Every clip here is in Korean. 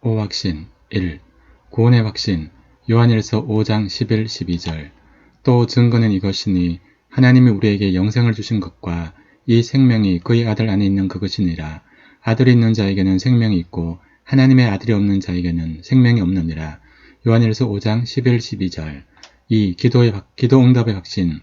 5. 확신 1. 구원의 확신 요한일서 5장 11, 12절 또 증거는 이것이니 하나님이 우리에게 영생을 주신 것과 이 생명이 그의 아들 안에 있는 그것이니라. 아들이 있는 자에게는 생명이 있고 하나님의 아들이 없는 자에게는 생명이 없느니라. 요한일서 5장 11, 12절 2. 기도 응답의 확신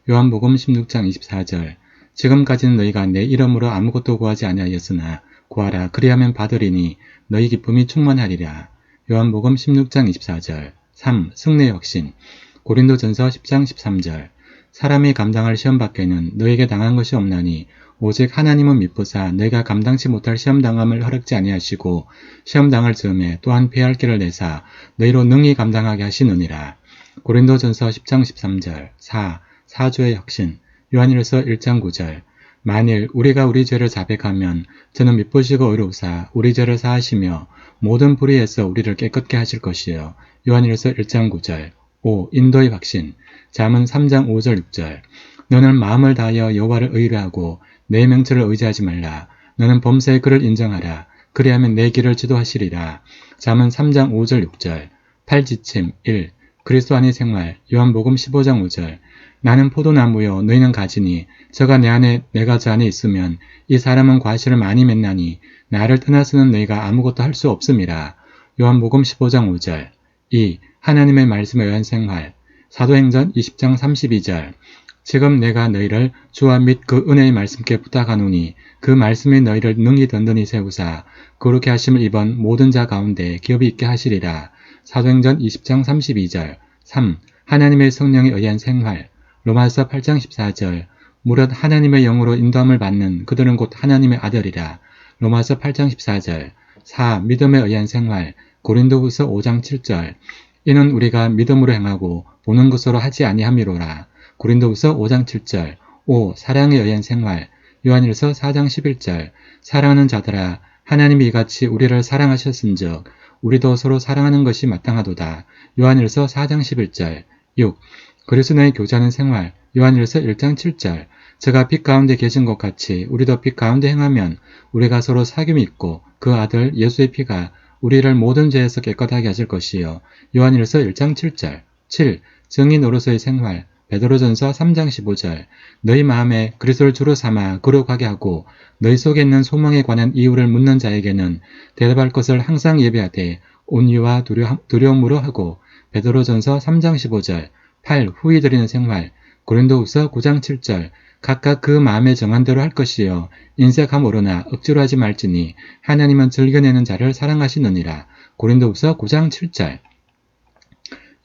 요한복음 16장 24절 지금까지는 너희가 내 이름으로 아무것도 구하지 아니하였으나 구하라 그리하면 받으리니 너희 기쁨이 충만하리라. 요한복음 16장 24절 3. 승리의 확신 고린도전서 10장 13절 사람이 감당할 시험 밖에는 너에게 당한 것이 없나니 오직 하나님은 미쁘사 너희가 감당치 못할 시험당함을 허락지 아니하시고 시험당할 즈음에 또한 피할 길을 내사 너희로 능히 감당하게 하시느니라. 고린도전서 10장 13절 4. 사주의 확신 요한일서 1장 9절 만일 우리가 우리 죄를 자백하면 저는 미쁘시고 의로우사 우리 죄를 사하시며 모든 불의에서 우리를 깨끗게 하실 것이요. 요한일서 1장 9절 5. 인도의 확신 잠언 3장 5절 6절 너는 마음을 다하여 여호와를 의뢰하고 내 명철을 의지하지 말라. 너는 범사에 그를 인정하라. 그리하면 내 길을 지도하시리라. 잠언 3장 5절 6절 8지침 1. 그리스도 안의 생활 요한복음 15장 5절 나는 포도나무요 너희는 가지니 저가 내 안에 내가 저 안에 있으면 이 사람은 과실을 많이 맺나니 나를 떠나서는 너희가 아무것도 할 수 없음이라. 요한복음 15장 5절 2. 하나님의 말씀에 의한 생활 사도행전 20장 32절 지금 내가 너희를 주와 및 그 은혜의 말씀께 부탁하노니 그 말씀이 너희를 능히 든든히 세우사 거룩히 하심을 입은 모든 자 가운데 기업이 있게 하시리라. 사도행전 20장 32절 3. 하나님의 성령에 의한 생활 로마서 8장 14절 무릇 하나님의 영으로 인도함을 받는 그들은 곧 하나님의 아들이라. 로마서 8장 14절 4. 믿음에 의한 생활 고린도후서 5장 7절 이는 우리가 믿음으로 행하고 보는 것으로 하지 아니함이로라. 고린도후서 5장 7절 5. 사랑에 의한 생활 요한일서 4장 11절 사랑하는 자들아 하나님이 이같이 우리를 사랑하셨은즉 우리도 서로 사랑하는 것이 마땅하도다. 요한일서 4장 11절 6. 그리스도의 교제하는 생활 요한일서 1장 7절 저가 빛 가운데 계신 것 같이 우리도 빛 가운데 행하면 우리가 서로 사귐이 있고 그 아들 예수의 피가 우리를 모든 죄에서 깨끗하게 하실 것이요. 요한일서 1장 7절 7. 증인 노릇의 생활 베드로전서 3장 15절 너희 마음에 그리스도를 주로 삼아 거룩하게 하고 너희 속에 있는 소망에 관한 이유를 묻는 자에게는 대답할 것을 항상 예비하되 온유와 두려움으로 하고 베드로전서 3장 15절 8. 후히 드리는 생활 고린도후서 9장 7절 각각 그 마음에 정한 대로 할 것이요 인색함 오르나 억지로 하지 말지니 하나님은 즐겨내는 자를 사랑하시느니라. 고린도후서 9장 7절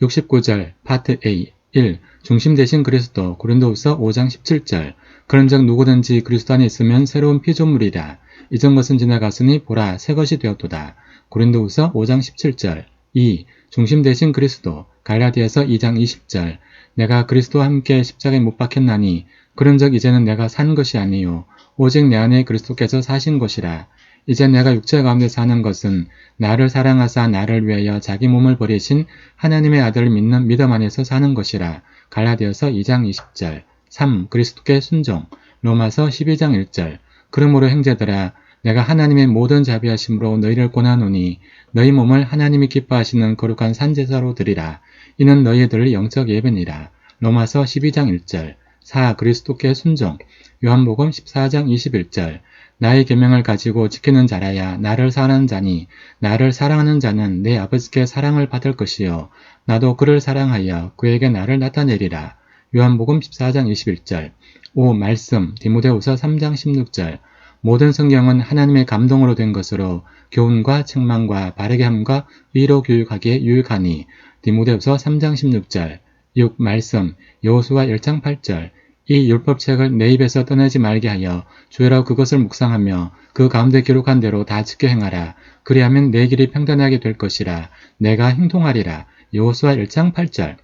69절 파트 A 1. 중심 대신 그리스도 고린도후서 5장 17절 그런즉 누구든지 그리스도 안에 있으면 새로운 피조물이라. 이전 것은 지나갔으니 보라 새 것이 되었도다. 고린도후서 5장 17절 2. 중심 대신 그리스도 갈라디아서 2장 20절 내가 그리스도와 함께 십자가에 못 박혔나니 그런즉 이제는 내가 산 것이 아니요 오직 내 안에 그리스도께서 사신 것이라. 이제 내가 육체 가운데 사는 것은 나를 사랑하사 나를 위하여 자기 몸을 버리신 하나님의 아들을 믿는 믿음 안에서 사는 것이라. 갈라디아서 2장 20절 3. 그리스도께 순종 로마서 12장 1절 그러므로 형제들아 내가 하나님의 모든 자비하심으로 너희를 권하노니 너희 몸을 하나님이 기뻐하시는 거룩한 산제사로 드리라. 이는 너희들의 영적 예배니라. 로마서 12장 1절 4. 그리스도께 순종 요한복음 14장 21절 나의 계명을 가지고 지키는 자라야 나를 사랑하는 자니 나를 사랑하는 자는 내 아버지께 사랑을 받을 것이요 나도 그를 사랑하여 그에게 나를 나타내리라. 요한복음 14장 21절 5. 말씀 디모데후서 3장 16절 모든 성경은 하나님의 감동으로 된 것으로 교훈과 책망과 바르게 함과 의로 교육하기에 유익하니 디모데후서 3장 16절 6. 말씀 여호수아 1장 8절 이 율법책을 내 입에서 떠나지 말게 하여 주의로 그것을 묵상하며 그 가운데 기록한 대로 다 지켜 행하라. 그리하면 내 길이 평탄하게 될 것이라. 내가 형통하리라. 여호수아 1장 8절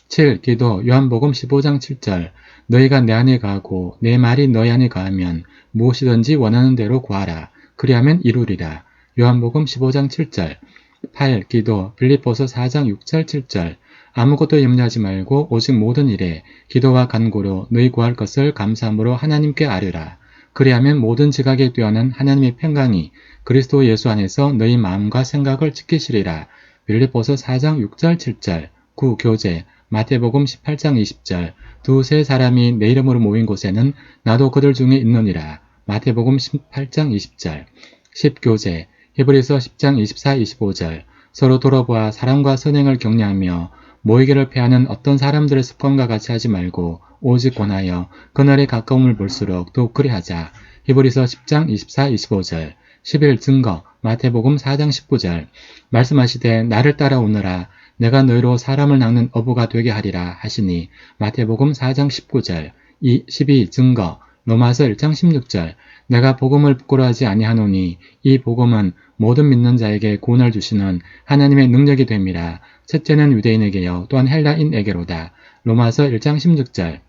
7. 기도 요한복음 15장 7절 너희가 내 안에 거하고 내 말이 너희 안에 거하면 무엇이든지 원하는 대로 구하라. 그리하면 이루리라. 요한복음 15장 7절 8. 기도 빌립보서 4장 6절 7절 아무것도 염려하지 말고 오직 모든 일에 기도와 간구로 너희 구할 것을 감사함으로 하나님께 아뢰라. 그리하면 모든 지각에 뛰어난 하나님의 평강이 그리스도 예수 안에서 너희 마음과 생각을 지키시리라. 빌립보서 4장 6절 7절 9. 교제 마태복음 18장 20절 두세 사람이 내 이름으로 모인 곳에는 나도 그들 중에 있느니라. 마태복음 18장 20절 10. 교제 히브리서 10장 24, 25절 서로 돌아보아 사랑과 선행을 격려하며 모이기를 패하는 어떤 사람들의 습관과 같이 하지 말고 오직 권하여 그날의 가까움을 볼수록 또 그리하자. 히브리서 10장 24, 25절 11. 증거 마태복음 4장 19절 말씀하시되 나를 따라오너라 내가 너희로 사람을 낚는 어부가 되게 하리라 하시니. 마태복음 4장 19절 12. 증거 로마서 1장 16절 내가 복음을 부끄러워하지 아니하노니 이 복음은 모든 믿는 자에게 구원을 주시는 하나님의 능력이 됨이라. 첫째는 유대인에게요 또한 헬라인에게로다. 로마서 1장 16절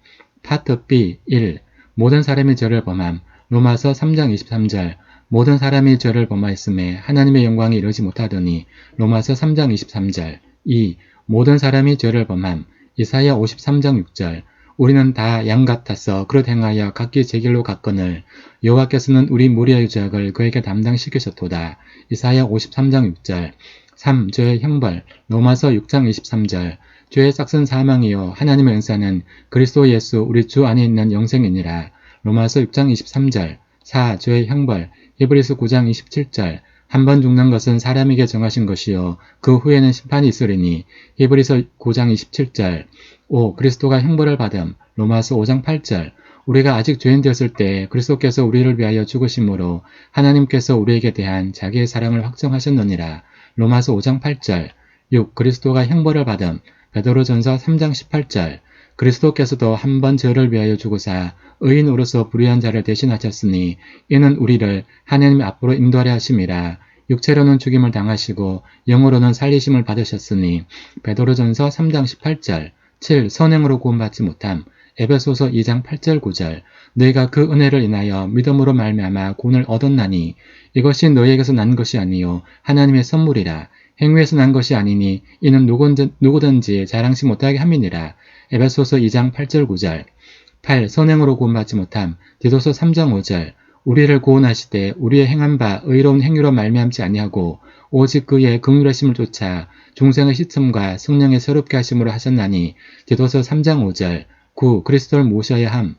파트 B 1. 모든 사람이 죄를 범함. 로마서 3장 23절 모든 사람이 죄를 범하였음에 하나님의 영광이 이르지 못하더니. 로마서 3장 23절 2. 모든 사람이 죄를 범함. 이사야 53장 6절 우리는 다 양 같아서 그릇 행하여 각기 제 길로 갔거늘 여호와께서는 우리 무리의 죄악을 그에게 담당시키셨도다. 이사야 53장 6절 3. 죄의 형벌. 로마서 6장 23절 죄의 싹은 사망이요 하나님의 은사는 그리스도 예수 우리 주 안에 있는 영생이니라. 로마서 6장 23절 4. 죄의 형벌. 히브리서 9장 27절 한 번 죽는 것은 사람에게 정하신 것이요 그 후에는 심판이 있으리니. 히브리서 9장 27절 5. 그리스도가 형벌을 받음. 로마서 5장 8절 우리가 아직 죄인 되었을 때 그리스도께서 우리를 위하여 죽으심으로 하나님께서 우리에게 대한 자기의 사랑을 확정하셨느니라. 로마서 5장 8절 6. 그리스도가 형벌을 받음. 베드로전서 3장 18절 그리스도께서도 한 번 죄를 위하여 죽으사 의인으로서 불의한 자를 대신하셨으니 이는 우리를 하나님 앞으로 인도하려 하심이라. 육체로는 죽임을 당하시고 영으로는 살리심을 받으셨으니. 베드로전서 3장 18절 7. 선행으로 구원받지 못함. 에베소서 2장 8절 9절 너희가 그 은혜를 인하여 믿음으로 말미암아 구원을 얻었나니 이것이 너희에게서 난 것이 아니요 하나님의 선물이라. 행위에서 난 것이 아니니 이는 누구든지 자랑치 못하게 함이니라. 에베소서 2장 8절 9절 8. 선행으로 구원받지 못함. 디도서 3장 5절 우리를 구원하시되 우리의 행한 바 의로운 행위로 말미암지 아니하고 오직 그의 긍휼하심을 쫓아 중생의 시침과 성령의 새롭게 하심으로 하셨나니. 디도서 3장 5절 9. 그리스도를 모셔야 함.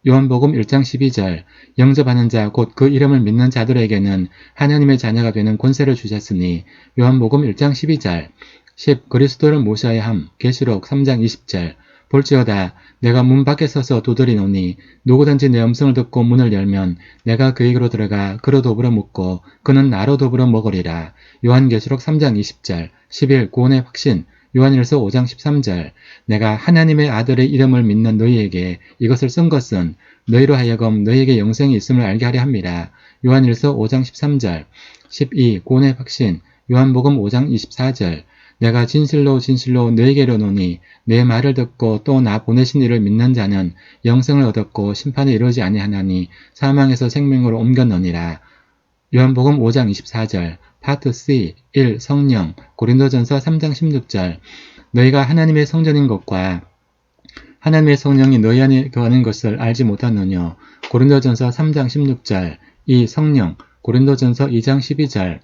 요한복음 1장 12절 영접하는 자 곧 그 이름을 믿는 자들에게는 하나님의 자녀가 되는 권세를 주셨으니. 요한복음 1장 12절 10. 그리스도를 모셔야 함. 계시록 3장 20절 볼지어다 내가 문 밖에 서서 두드리노니 누구든지 내 음성을 듣고 문을 열면 내가 그에게로 들어가 그로 더불어 묵고 그는 나로 더불어 먹으리라. 요한계시록 3장 20절 11. 구원의 확신. 요한일서 5장 13절 내가 하나님의 아들의 이름을 믿는 너희에게 이것을 쓴 것은 너희로 하여금 너희에게 영생이 있음을 알게 하려 함이라. 요한일서 5장 13절 12. 구원의 확신. 요한복음 5장 24절 내가 진실로 진실로 너희에게 이르노니 내 말을 듣고 또 나 보내신 이를 믿는 자는 영생을 얻었고 심판에 이르지 아니하나니 사망에서 생명으로 옮겼느니라. 요한복음 5장 24절 파트 C 1. 성령. 고린도전서 3장 16절 너희가 하나님의 성전인 것과 하나님의 성령이 너희 안에 거하는 것을 알지 못하느뇨. 고린도전서 3장 16절 2. 성령. 고린도전서 2장 12절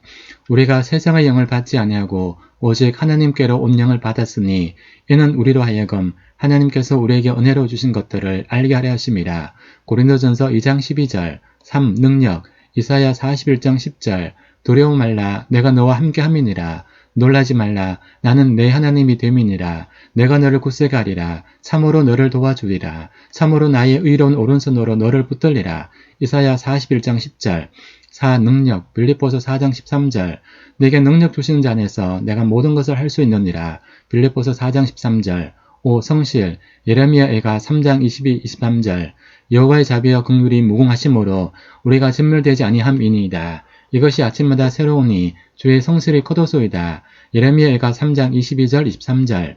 우리가 세상의 영을 받지 아니하고 오직 하나님께로 온 영을 받았으니 이는 우리로 하여금 하나님께서 우리에게 은혜로 주신 것들을 알게 하려 하심이라. 고린도전서 2장 12절 3. 능력. 이사야 41장 10절 두려워 말라 내가 너와 함께 함이니라. 놀라지 말라 나는 내 하나님이 됨이니라. 내가 너를 굳세게 하리라. 참으로 너를 도와주리라. 참으로 나의 의로운 오른손으로 너를 붙들리라. 이사야 41장 10절 4. 능력. 빌립보서 4장 13절 내게 능력 주시는 자 안에서 내가 모든 것을 할 수 있느니라. 빌립보서 4장 13절 5. 성실. 예레미야 애가 3장 22, 23절 여호와의 자비와 긍휼이 무궁하심으로 우리가 진멸되지 아니함이니이다. 이것이 아침마다 새로우니 주의 성실이 커도소이다. 예레미야 애가 3장 22절 23절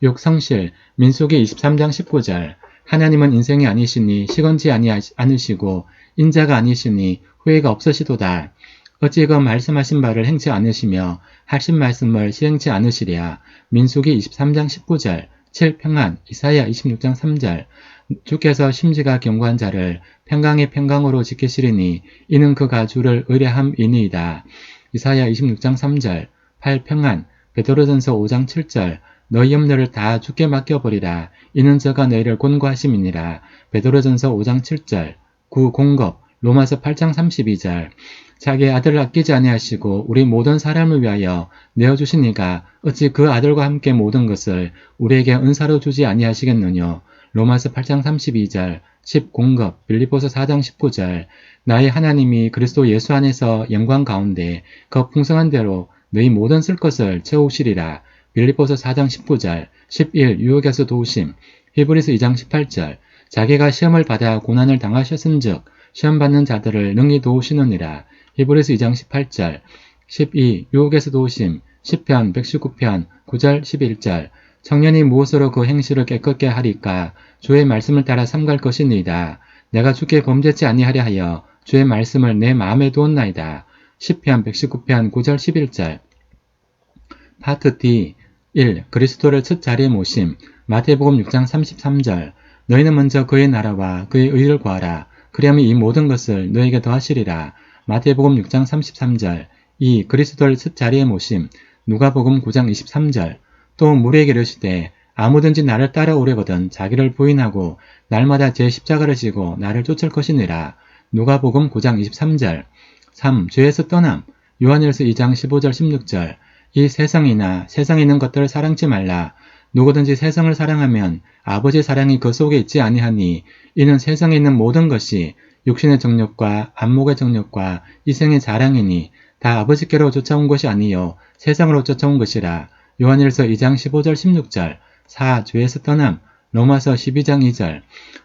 6. 성실. 민수기 23장 19절 하나님은 인생이 아니시니 시건지 않으시고 인자가 아니시니 후회가 없으시도다. 어찌 그 말씀하신 바를 행치 않으시며 하신 말씀을 시행치 않으시랴. 민수기 23장 19절 7. 평안 이사야 26장 3절 주께서 심지가 견고한 자를 평강의 평강으로 지키시리니 이는 그가 주를 의뢰함이니이다. 이사야 26장 3절 8. 평안 베드로전서 5장 7절 너희 염려를 다 주께 맡겨버리라. 이는 저가 너희를 권고하심이니라. 베드로전서 5장 7절 9. 공급 로마서 8장 32절 자기의 아들을 아끼지 아니하시고 우리 모든 사람을 위하여 내어주신 이가 어찌 그 아들과 함께 모든 것을 우리에게 은사로 주지 아니하시겠느냐. 로마서 8장 32절 10. 공급 빌립보서 4장 19절 나의 하나님이 그리스도 예수 안에서 영광 가운데 그 풍성한 대로 너희 모든 쓸 것을 채우시리라. 빌립보서 4장 19절 11. 유혹에서 도우심 히브리서 2장 18절 자기가 시험을 받아 고난을 당하셨은즉 시험 받는 자들을 능히 도우시느니라. 히브리서 2장 18절 12. 유혹에서 도우심 시편 119편 9절 11절 청년이 무엇으로 그 행실을 깨끗게 하리까 주의 말씀을 따라 삼갈 것이니이다. 내가 주께 범죄치 아니하려 하여 주의 말씀을 내 마음에 두었나이다. 시편 119편 9절 11절 파트 D 1. 그리스도를 첫 자리에 모심 마태복음 6장 33절 너희는 먼저 그의 나라와 그의 의를 구하라. 그리하면 이 모든 것을 너희에게 더하시리라. 마태복음 6장 33절 2. 그리스도를 첫 자리에 모심 누가복음 9장 23절 또 무리에게 이르시되 아무든지 나를 따라오려거든 자기를 부인하고 날마다 제 십자가를 지고 나를 쫓을 것이니라. 누가복음 9장 23절 3. 죄에서 떠남 요한일서 2장 15절 16절 이 세상이나 세상에 있는 것들을 사랑치 말라. 누구든지 세상을 사랑하면 아버지의 사랑이 그 속에 있지 아니하니 이는 세상에 있는 모든 것이 육신의 정욕과 안목의 정욕과 이생의 자랑이니 다 아버지께로 쫓아온 것이 아니요 세상으로 쫓아온 것이라. 요한일서 2장 15절 16절 4. 죄에서 떠남 로마서 12장 2절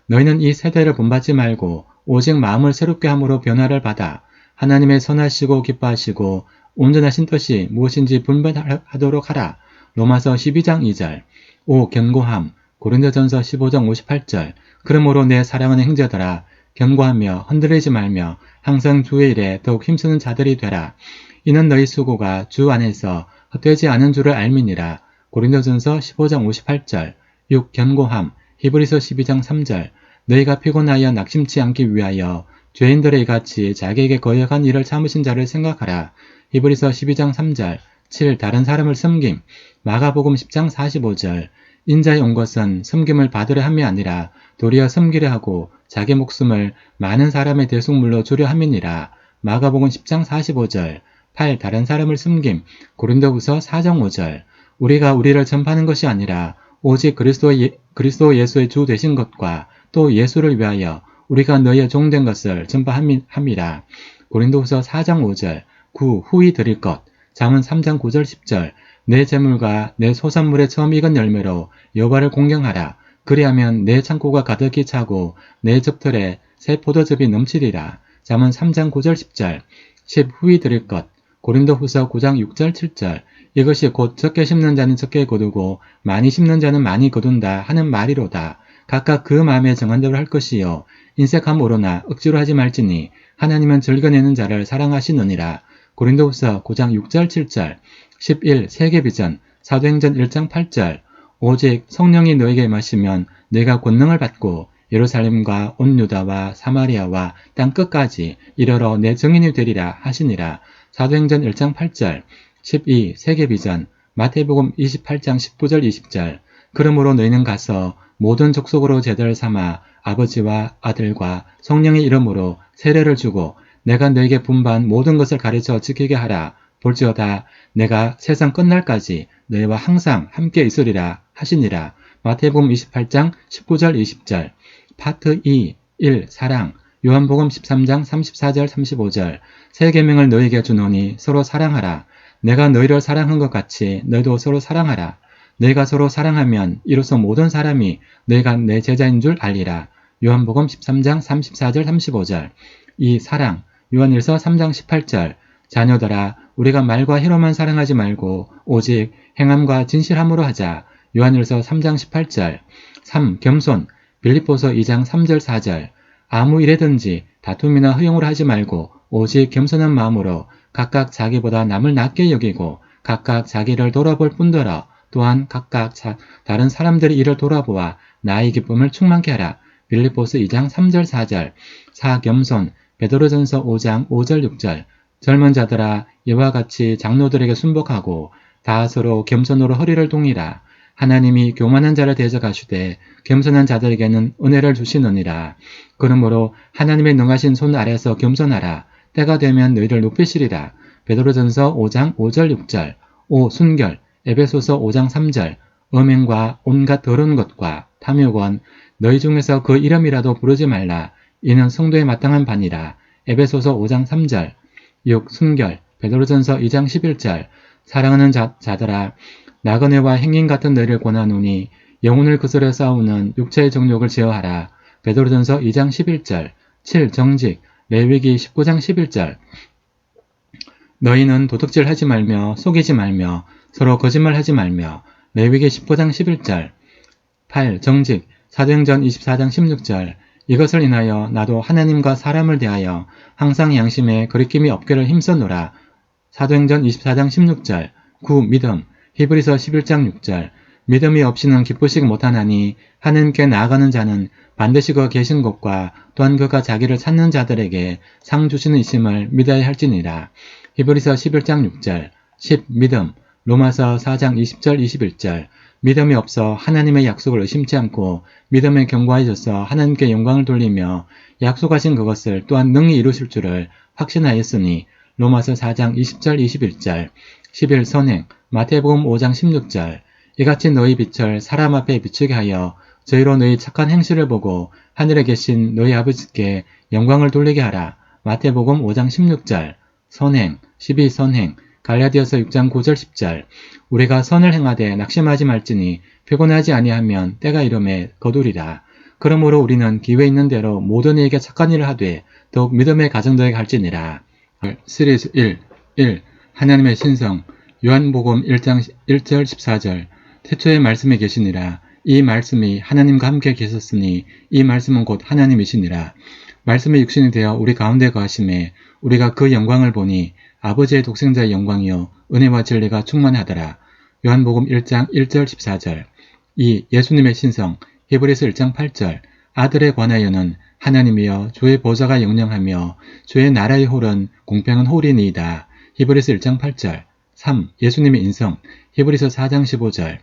너희는 이 세대를 본받지 말고 오직 마음을 새롭게 함으로 변화를 받아 하나님의 선하시고 기뻐하시고 온전하신 뜻이 무엇인지 분별하도록 하라. 로마서 12장 2절 5. 견고함 고린도전서 15장 58절 그러므로 내 사랑하는 형제들아 견고하며 흔들리지 말며 항상 주의 일에 더욱 힘쓰는 자들이 되라. 이는 너희 수고가 주 안에서 헛되지 않은 줄을 알미니라. 고린도전서 15장 58절 6. 견고함 히브리서 12장 3절 너희가 피곤하여 낙심치 않기 위하여 죄인들의 이같이 자기에게 거역한 일을 참으신 자를 생각하라. 히브리서 12장 3절 7. 다른 사람을 섬김 마가복음 10장 45절 인자에 온 것은 섬김을 받으려 함이 아니라 도리어 섬기려 하고 자기 목숨을 많은 사람의 대속물로 주려 함이니라. 마가복음 10장 45절 8. 다른 사람을 섬김 고린도후서 4장 5절 우리가 우리를 전파하는 것이 아니라 오직 그리스도 예수의 주 되신 것과 또 예수를 위하여 우리가 너희의 종된 것을 전파함이라. 고린도후서 4장 5절 9. 후히 드릴 것 잠언 3장 9절 10절 내 재물과 내 소산물의 처음 익은 열매로 여호와를 공경하라. 그리하면 내 창고가 가득히 차고 내 접들에 새 포도즙이 넘치리라. 잠언 3장 9절 10절 10. 후히 드릴 것 고린도후서 9장 6절 7절 이것이 곧 적게 심는 자는 적게 거두고 많이 심는 자는 많이 거둔다 하는 말이로다. 각각 그 마음에 정한 대로 할 것이요 인색함으로나 억지로 하지 말지니 하나님은 즐겨내는 자를 사랑하시느니라. 고린도후서 9장 6절 7절 11. 세계비전 사도행전 1장 8절 오직 성령이 너에게 임하시면 너희가 권능을 받고 예루살렘과 온 유다와 사마리아와 땅 끝까지 이르러 내 증인이 되리라 하시니라. 사도행전 1장 8절 12. 세계비전 마태복음 28장 19절 20절 그러므로 너희는 가서 모든 족속으로 제자를 삼아 아버지와 아들과 성령의 이름으로 세례를 주고 내가 너에게 분반 모든 것을 가르쳐 지키게 하라. 볼지어다 내가 세상 끝날까지 너희와 항상 함께 있으리라 하시니라. 마태복음 28장 19절 20절 파트 2 1. 사랑 요한복음 13장 34절 35절 새 계명을 너희에게 주노니 서로 사랑하라. 내가 너희를 사랑한 것 같이 너희도 서로 사랑하라. 너희가 서로 사랑하면 이로써 모든 사람이 너희가 내 제자인 줄 알리라. 요한복음 13장 34절 35절 2. 사랑 요한일서 3장 18절 자녀들아 우리가 말과 혀로만 사랑하지 말고 오직 행함과 진실함으로 하자. 요한일서 3장 18절 3. 겸손 빌립보서 2장 3절 4절 아무 일에든지 다툼이나 허용을 하지 말고 오직 겸손한 마음으로 각각 자기보다 남을 낮게 여기고 각각 자기를 돌아볼 뿐더러 또한 각각 다른 사람들이 이를 돌아보아 나의 기쁨을 충만케 하라. 빌립보서 2장 3절 4절. 4. 겸손. 베드로전서 5장 5절 6절. 젊은 자들아 이와 같이 장로들에게 순복하고 다 서로 겸손으로 허리를 동이라. 하나님이 교만한 자를 대적하시되 겸손한 자들에게는 은혜를 주시느니라. 그러므로 하나님의 능하신 손 아래서 겸손하라. 때가 되면 너희를 높이시리라. 베드로전서 5장 5절 6절. 5. 순결. 에베소서 5장 3절. 음행과 온갖 더러운 것과 탐욕은 너희 중에서 그 이름이라도 부르지 말라. 이는 성도에 마땅한 바니라. 에베소서 5장 3절. 6. 순결. 베드로전서 2장 11절. 사랑하는 자들아 나그네와 행인 같은 너희를 권하노니 영혼을 거스려 싸우는 육체의 정욕을 제어하라. 베드로전서 2장 11절. 7. 정직. 레위기 19장 11절. 너희는 도둑질하지 말며 속이지 말며 서로 거짓말하지 말며. 레위기 19장 11절. 8. 정직. 사도행전 24장 16절. 이것을 인하여 나도 하나님과 사람을 대하여 항상 양심에 거리낌이 없기를 힘써노라. 사도행전 24장 16절. 9. 믿음. 히브리서 11장 6절. 믿음이 없이는 기쁘시기 못하나니 하나님께 나아가는 자는 반드시 그 계신 곳과 또한 그가 자기를 찾는 자들에게 상 주시는 이심을 믿어야 할지니라. 히브리서 11장 6절. 10. 믿음. 로마서 4장 20절 21절. 믿음이 없어 하나님의 약속을 의심치 않고 믿음에 견고해져서 하나님께 영광을 돌리며 약속하신 그것을 또한 능히 이루실 줄을 확신하였으니. 로마서 4장 20절 21절. 11. 선행. 마태복음 5장 16절. 이같이 너희 빛을 사람 앞에 비추게 하여 저희로 너희 착한 행실을 보고 하늘에 계신 너희 아버지께 영광을 돌리게 하라. 마태복음 5장 16절. 선행. 12. 선행. 갈라디아서 6장 9절 10절. 우리가 선을 행하되 낙심하지 말지니 피곤하지 아니하면 때가 이름에 거두리라. 그러므로 우리는 기회 있는 대로 모든 이에게 착한 일을 하되 더욱 믿음의 가정들에게 할지니라. 시리즈 1. 하나님의 신성. 요한복음 1장 1절 14절. 태초에 말씀이 계시니라. 이 말씀이 하나님과 함께 계셨으니 이 말씀은 곧 하나님이시니라. 말씀이 육신이 되어 우리 가운데 거하심에 우리가 그 영광을 보니 아버지의 독생자의 영광이요 은혜와 진리가 충만하더라. 요한복음 1장 1절 14절. 2. 예수님의 신성. 히브리서 1장 8절. 아들에 관하여는 하나님이여 주의 보좌가 영영하며 주의 나라의 홀은 공평한 홀이니이다. 히브리서 1장 8절. 3. 예수님의 인성. 히브리서 4장 15절.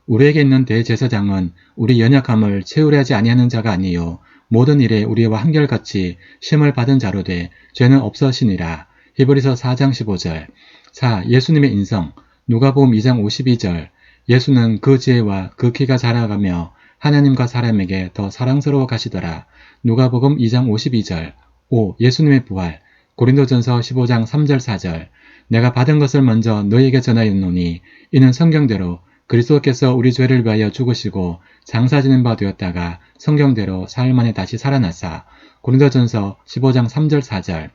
우리에게 있는 대제사장은 우리 연약함을 채우려 하지 아니하는 자가 아니요 모든 일에 우리와 한결같이 시험을 받은 자로 돼 죄는 없으시니라. 히브리서 4장 15절. 4. 예수님의 인성. 누가복음 2장 52절. 예수는 그 지혜와 그 키가 자라가며 하나님과 사람에게 더 사랑스러워 가시더라. 누가복음 2장 52절. 5. 예수님의 부활. 고린도전서 15장 3절 4절. 내가 받은 것을 먼저 너희에게 전하였노니 이는 성경대로 그리스도께서 우리 죄를 위하여 죽으시고 장사지는 바 되었다가 성경대로 사흘 만에 다시 살아나사. 고린도전서 15장 3절 4절.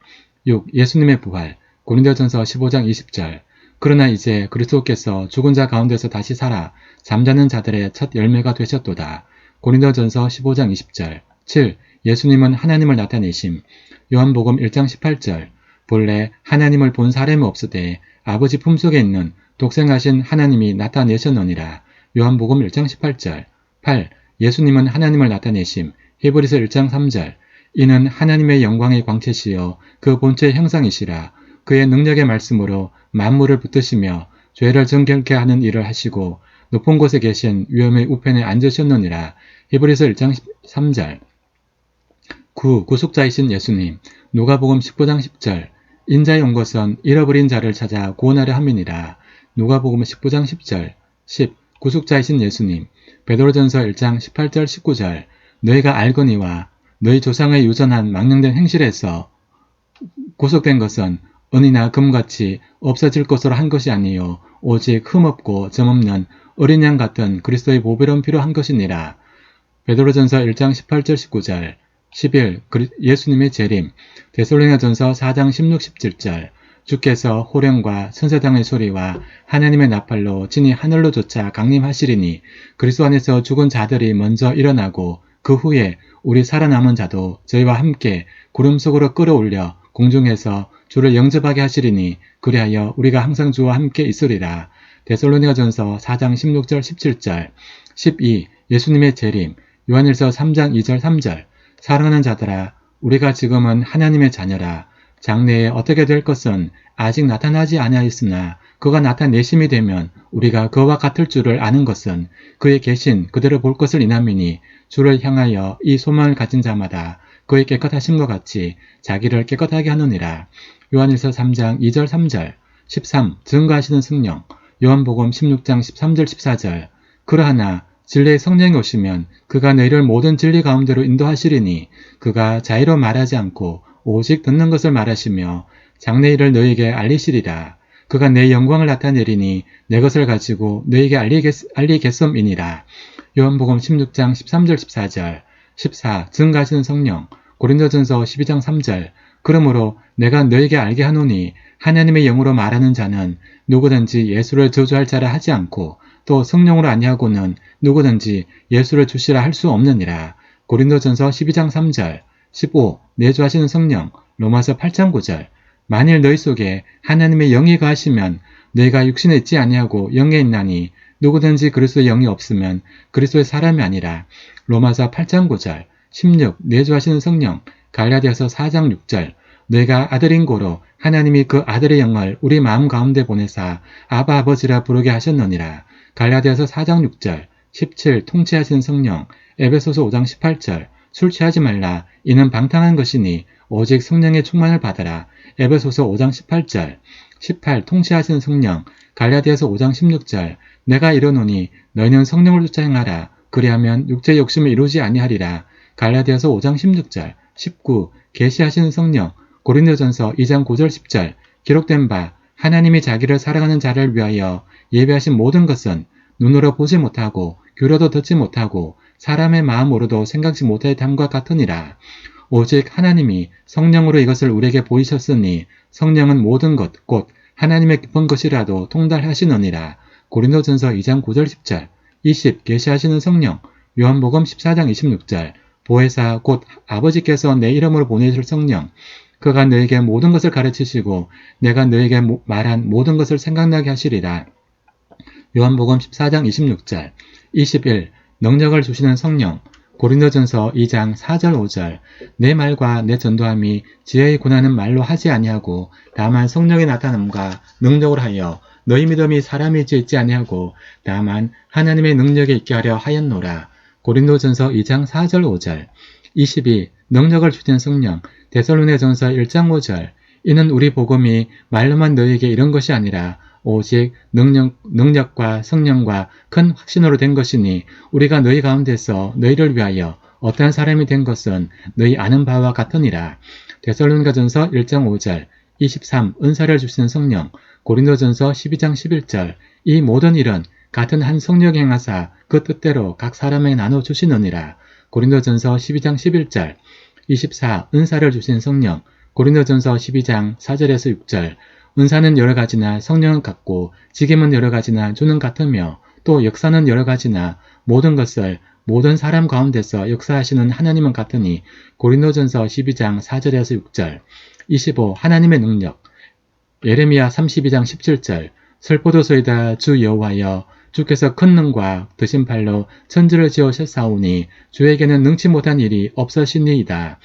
6. 예수님의 부활. 고린도전서 15장 20절. 그러나 이제 그리스도께서 죽은 자 가운데서 다시 살아 잠자는 자들의 첫 열매가 되셨도다. 고린도전서 15장 20절. 7. 예수님은 하나님을 나타내심. 요한복음 1장 18절. 본래 하나님을 본 사람이 없으되 아버지 품속에 있는 독생하신 하나님이 나타내셨느니라. 요한복음 1장 18절. 8. 예수님은 하나님을 나타내심. 히브리서 1장 3절. 이는 하나님의 영광의 광채시여 그 본체의 형상이시라. 그의 능력의 말씀으로 만물을 붙드시며 죄를 정결케 하는 일을 하시고 높은 곳에 계신 위엄의 우편에 앉으셨느니라. 히브리서 1장 3절. 9. 구속자이신 예수님. 누가복음 19장 10절. 인자에 온 것은 잃어버린 자를 찾아 구원하려 함이니라. 누가복음 19장 10절. 10. 구속자이신 예수님. 베드로전서 1장 18절 19절. 너희가 알거니와 너희 조상의 유전한 망령된 행실에서 구속된 것은 은이나 금같이 없어질 것으로 한 것이 아니요 오직 흠없고 점없는 어린 양 같은 그리스도의 보배로운 피로 한 것이니라. 베드로전서 1장 18절 19절. 11. 예수님의 재림. 데살로니가전서 4장 16, 17절. 주께서 호령과 천사장의 소리와 하나님의 나팔로 진히 하늘로 쫓아 강림하시리니 그리스도 안에서 죽은 자들이 먼저 일어나고 그 후에 우리 살아남은 자도 저희와 함께 구름 속으로 끌어올려 공중에서 주를 영접하게 하시리니 그리하여 우리가 항상 주와 함께 있으리라. 데살로니가전서 4장 16절 17절 12. 예수님의 재림 요한일서 3장 2절 3절 사랑하는 자들아 우리가 지금은 하나님의 자녀라. 장래에 어떻게 될 것은 아직 나타나지 아니하였으나 그가 나타내심이 되면 우리가 그와 같을 줄을 아는 것은 그의 계신 그대로 볼 것을 인함이니 주를 향하여 이 소망을 가진 자마다 그의 깨끗하심과 같이 자기를 깨끗하게 하느니라. 요한일서 3장 2절 3절 13. 증거하시는 성령 요한복음 16장 13절 14절 그러하나 진리의 성령이 오시면 그가 너희를 모든 진리 가운데로 인도하시리니 그가 자의로 말하지 않고 오직 듣는 것을 말하시며 장래 일을 너희에게 알리시리라. 그가 내 영광을 나타내리니 내 것을 가지고 너희에게 알리겠음이니라. 요한복음 16장 13절 14절 14. 증거하시는 성령 고린도전서 12장 3절 그러므로 내가 너희에게 알게 하노니 하나님의 영으로 말하는 자는 누구든지 예수를 저주할 자라 하지 않고 또 성령으로 아니하고는 누구든지 예수를 주시라 할 수 없느니라. 고린도전서 12장 3절 15. 내주하시는 성령 로마서 8장 9절 만일 너희 속에 하나님의 영이 거하시면 너희가 육신에 있지 아니하고 영에 있나니 누구든지 그리스도의 영이 없으면 그리스도의 사람이 아니라. 로마서 8장 9절 16. 내주하시는 성령 갈라디아서 4장 6절 너희가 아들인 고로 하나님이 그 아들의 영을 우리 마음 가운데 보내사 아바 아버지라 부르게 하셨느니라. 갈라디아서 4장 6절 17. 통치하시는 성령 에베소서 5장 18절 술 취하지 말라 이는 방탕한 것이니 오직 성령의 충만을 받아라. 에베소서 5장 18절 18. 통치하시는 성령 갈라디아서 5장 16절 내가 이르노니 너희는 성령을 쫓아 행하라 그리하면 육체의 욕심을 이루지 아니하리라. 갈라디아서 5장 16절 19. 계시하시는 성령 고린도전서 2장 9절 10절 기록된 바 하나님이 자기를 사랑하는 자를 위하여 예비하신 모든 것은 눈으로 보지 못하고 귀로도 듣지 못하고 사람의 마음으로도 생각지 못하였함과 같으니라. 오직 하나님이 성령으로 이것을 우리에게 보이셨으니 성령은 모든 것 곧 하나님의 깊은 것이라도 통달하시느니라. 고린도전서 2장 9절 10절 20. 계시하시는 성령 요한복음 14장 26절 보혜사 곧 아버지께서 내 이름으로 보내실 성령 그가 너에게 모든 것을 가르치시고 내가 너에게 말한 모든 것을 생각나게 하시리라. 요한복음 14장 26절 21. 능력을 주시는 성령 고린도전서 2장 4절 5절 내 말과 내 전도함이 지혜의 고난은 말로 하지 아니하고 다만 성령의 나타남과 능력을 하여 너희 믿음이 사람이지 있지 아니하고 다만 하나님의 능력에 있게 하려 하였노라. 고린도전서 2장 4절 5절 22. 능력을 주신 성령 데살로니가전서 1장 5절 이는 우리 복음이 말로만 너희에게 이런 것이 아니라 오직 능력과 성령과 큰 확신으로 된 것이니 우리가 너희 가운데서 너희를 위하여 어떠한 사람이 된 것은 너희 아는 바와 같으니라. 데살로니가전서 1장 5절 23. 은사를 주시는 성령 고린도전서 12장 11절 이 모든 일은 같은 한 성령이 행하사 그 뜻대로 각 사람에게 나눠주시느니라. 고린도전서 12장 11절 24. 은사를 주신 성령 고린도전서 12장 4절에서 6절 은사는 여러 가지나 성령은 같고 직임은 여러 가지나 주는 같으며 또 역사는 여러 가지나 모든 것을 모든 사람 가운데서 역사하시는 하나님은 같으니. 고린도전서 12장 4절에서 6절 25. 하나님의 능력 예레미야 32장 17절 설포도소이다 주 여호와여 주께서 큰 능과 드신 팔로 천지를 지으셨사오니 주에게는 능치 못한 일이 없으시니이다.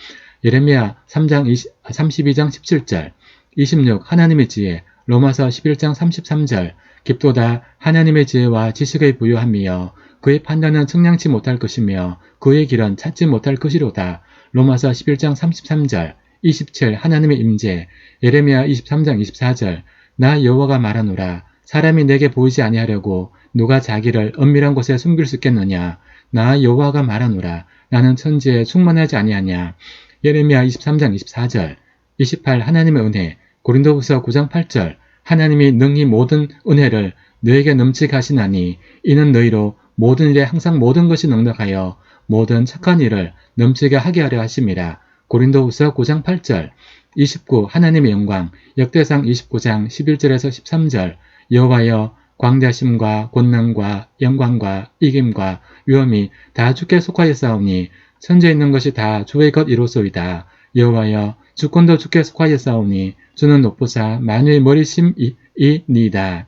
예레미야 32장 17절 26. 하나님의 지혜 로마서 11장 33절 깊도다 하나님의 지혜와 지식의 부요함이여 그의 판단은 측량치 못할 것이며 그의 길은 찾지 못할 것이로다. 로마서 11장 33절 27. 하나님의 임재 예레미야 23장 24절 나 여호와가 말하노라 사람이 내게 보이지 아니하려고 누가 자기를 은밀한 곳에 숨길 수 있겠느냐. 나 여호와가 말하노라 나는 천지에 충만하지 아니하냐. 예레미야 23장 24절 28. 하나님의 은혜 고린도후서 9장 8절 하나님이 능히 모든 은혜를 너에게 넘치게 하시나니 이는 너희로 모든 일에 항상 모든 것이 넉넉하여 모든 착한 일을 넘치게 하게 하려 하심이라. 고린도후서 9장 8절 29. 하나님의 영광 역대상 29장 11절에서 13절 여호와여 광대하심과 권능과 영광과 이김과 위엄이 다 주께 속하였사오니 천지에 있는 것이 다 주의 것이로소이다. 여호와여 주권도 주께 속하였사오니 주는 높으사 만유의 머리심이니이다.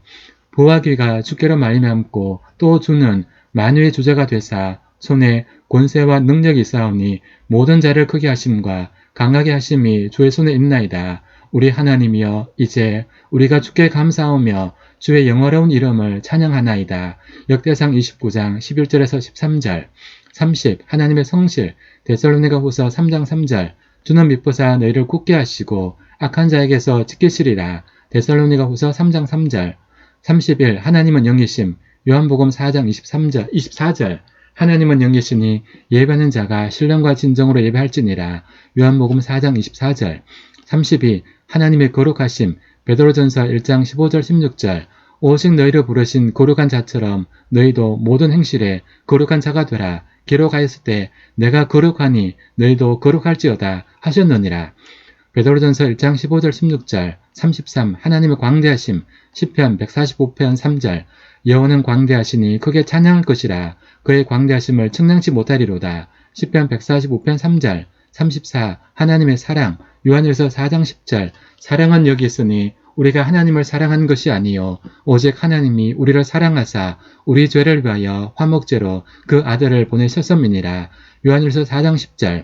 부하기가 주께로 말미암고 또 주는 만유의 주제가 되사 손에 권세와 능력이 있사오니 모든 자를 크게 하심과 강하게 하심이 주의 손에 있나이다. 우리 하나님이여 이제 우리가 주께 감사하며 주의 영어로운 이름을 찬양하나이다. 역대상 29장 11절에서 13절 30. 하나님의 성실 데살로니가 후서 3장 3절 주는 미쁘사 너희를 굳게 하시고 악한 자에게서 지키시리라. 데살로니가 후서 3장 3절 31. 하나님은 영이심 요한복음 4장 24절 하나님은 영이시니 예배하는 자가 신령과 진정으로 예배할지니라. 요한복음 4장 24절 32. 하나님의 거룩하심 베드로전서 1장 15절 16절 오직 너희를 부르신 거룩한 자처럼 너희도 모든 행실에 거룩한 자가 되라. 기록하였을 때 내가 거룩하니 너희도 거룩할지어다 하셨느니라. 베드로전서 1장 15절 16절 33. 하나님의 광대하심 시편 145편 3절 여호와는 광대하시니 크게 찬양할 것이라. 그의 광대하심을 측량치 못하리로다. 시편 145편 3절 34. 하나님의 사랑 요한일서 4장 10절 사랑은 여기 있으니 우리가 하나님을 사랑한 것이 아니요 오직 하나님이 우리를 사랑하사 우리 죄를 위하여 화목제로 그 아들을 보내셨음이니라. 요한일서 4장 10절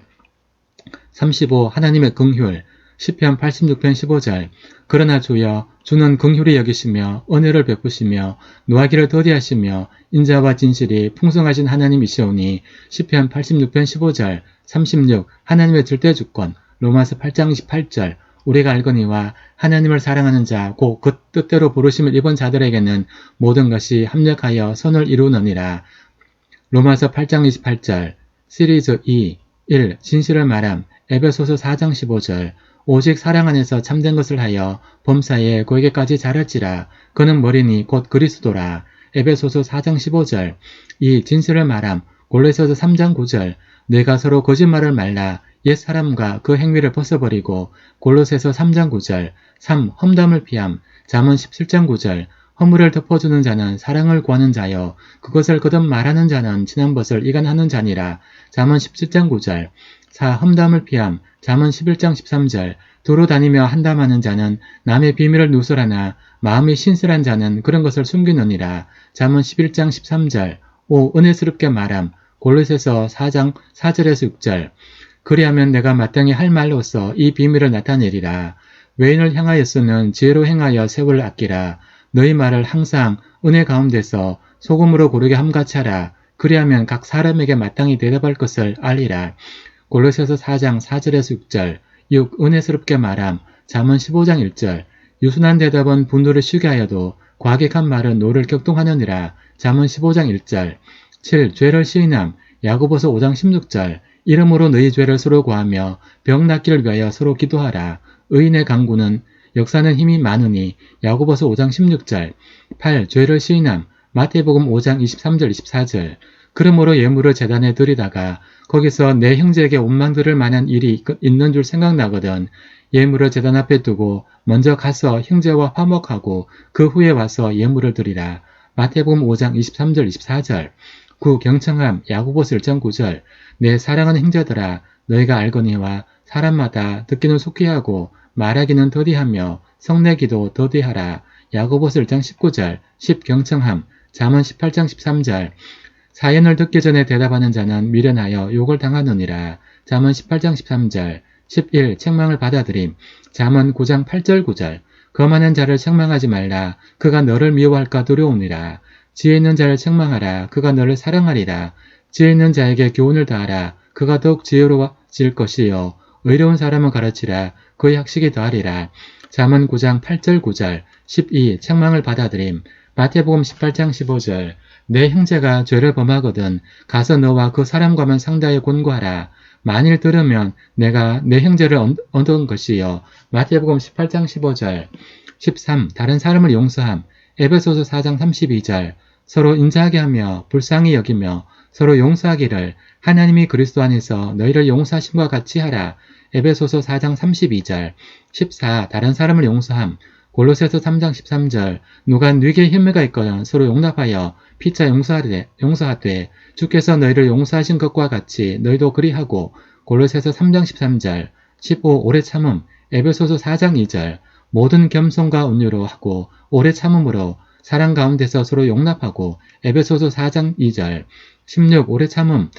35. 하나님의 긍휼 시편 86편 15절 그러나 주여 주는 긍휼히 여기시며 은혜를 베푸시며 노하기를 더디하시며 인자와 진실이 풍성하신 하나님이시오니 시편 86편 15절 36. 하나님의 절대주권 로마서 8장 28절 우리가 알거니와 하나님을 사랑하는 자 곧 그 뜻대로 부르심을 입은 자들에게는 모든 것이 합력하여 선을 이루느니라. 로마서 8장 28절 시리즈 2 1. 진실을 말함 에베소서 4장 15절 오직 사랑 안에서 참된 것을 하여 범사에 그에게까지 자랄지라. 그는 머리니 곧 그리스도라. 에베소서 4장 15절 2. 진실을 말함 골로새서 3장 9절 내가 서로 거짓말을 말라 옛 사람과 그 행위를 벗어버리고 골로새서 3장 9절 3. 험담을 피함 잠언 17장 9절 허물을 덮어주는 자는 사랑을 구하는 자여 그것을 거듭 말하는 자는 지난 것을 이간하는 자니라. 잠언 17장 9절 4. 험담을 피함 잠언 11장 13절 두루 다니며 한담하는 자는 남의 비밀을 누설하나 마음이 신실한 자는 그런 것을 숨기느니라. 잠언 11장 13절 5. 은혜스럽게 말함 골로새서 4장 4절에서 6절 그리하면 내가 마땅히 할 말로써 이 비밀을 나타내리라. 외인을 향하여서는 지혜로 행하여 세월을 아끼라. 너희 말을 항상 은혜 가운데서 소금으로 고르게 함같이 하라. 그리하면 각 사람에게 마땅히 대답할 것을 알리라. 골로새서 4장 4절에서 6절 6. 은혜스럽게 말함 잠언 15장 1절 유순한 대답은 분노를 쉬게 하여도 과격한 말은 노를 격동하느니라. 잠언 15장 1절 7. 죄를 시인함 야고보서 5장 16절 이름으로 너희 죄를 서로 구하며 병 낫기를 위하여 서로 기도하라. 의인의 강구는 역사는 힘이 많으니 야고보서 5장 16절 8. 죄를 시인함 마태복음 5장 23절 24절 그러므로 예물을 제단에 드리다가 거기서 내 형제에게 원망 들을 만한 일이 있는 줄 생각나거든 예물을 제단 앞에 두고 먼저 가서 형제와 화목하고 그 후에 와서 예물을 드리라. 마태복음 5장 23절 24절 9. 경청함 야고보서 1장 9절 내 사랑하는 형제들아 너희가 알거니와 사람마다 듣기는 속히 하고 말하기는 더디하며 성내기도 더디하라. 야고보서 1장 19절 10. 경청함 잠언 18장 13절 사연을 듣기 전에 대답하는 자는 미련하여 욕을 당하느니라. 잠언 18장 13절 11. 책망을 받아들임 잠언 9장 8절 9절 거만한 자를 책망하지 말라. 그가 너를 미워할까 두려우니라. 지혜 있는 자를 책망하라. 그가 너를 사랑하리라. 지혜 있는 자에게 교훈을 다하라. 그가 더욱 지혜로워질 것이요. 의로운 사람은 가르치라. 그의 학식이 더하리라. 잠언 9장 8절 9절 12. 책망을 받아들임 마태복음 18장 15절 내 형제가 죄를 범하거든 가서 너와 그 사람과만 상대하여 권고하라. 만일 들으면 내가 내 형제를 얻은 것이요. 마태복음 18장 15절 13. 다른 사람을 용서함 에베소서 4장 32절 서로 인자하게 하며 불쌍히 여기며 서로 용서하기를 하나님이 그리스도 안에서 너희를 용서하심과 같이 하라. 에베소서 4장 32절 14. 다른 사람을 용서함 골로새서 3장 13절 누가 네게 혐의가 있거든 서로 용납하여 피차 용서하되 주께서 너희를 용서하신 것과 같이 너희도 그리하고. 골로새서 3장 13절 15. 오래 참음 에베소서 4장 2절 모든 겸손과 온유로 하고 오래 참음으로 사랑 가운데서 서로 용납하고 에베소서 4장 2절 16. 오래 참음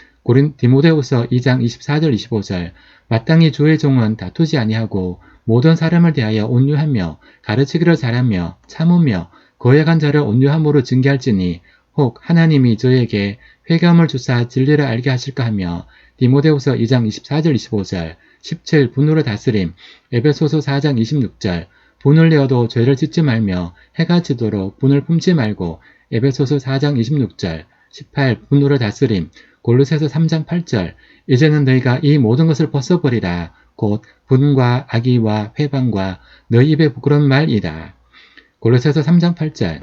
디모데후서 2장 24절 25절 마땅히 주의 종은 다투지 아니하고 모든 사람을 대하여 온유하며 가르치기를 잘하며 참으며 거역한 자를 온유함으로 징계할지니 혹 하나님이 저에게 회개함을 주사 진리를 알게 하실까 하며 디모데후서 2장 24절 25절 17. 분노를 다스림 에베소서 4장 26절 분을 내어도 죄를 짓지 말며 해가 지도록 분을 품지 말고 에베소서 4장 26절 18. 분노를 다스림 골로새서 3장 8절 이제는 너희가 이 모든 것을 벗어버리라 곧 분과 악의와 회방과 너희 입에 부끄러운 말이다. 골로새서 3장 8절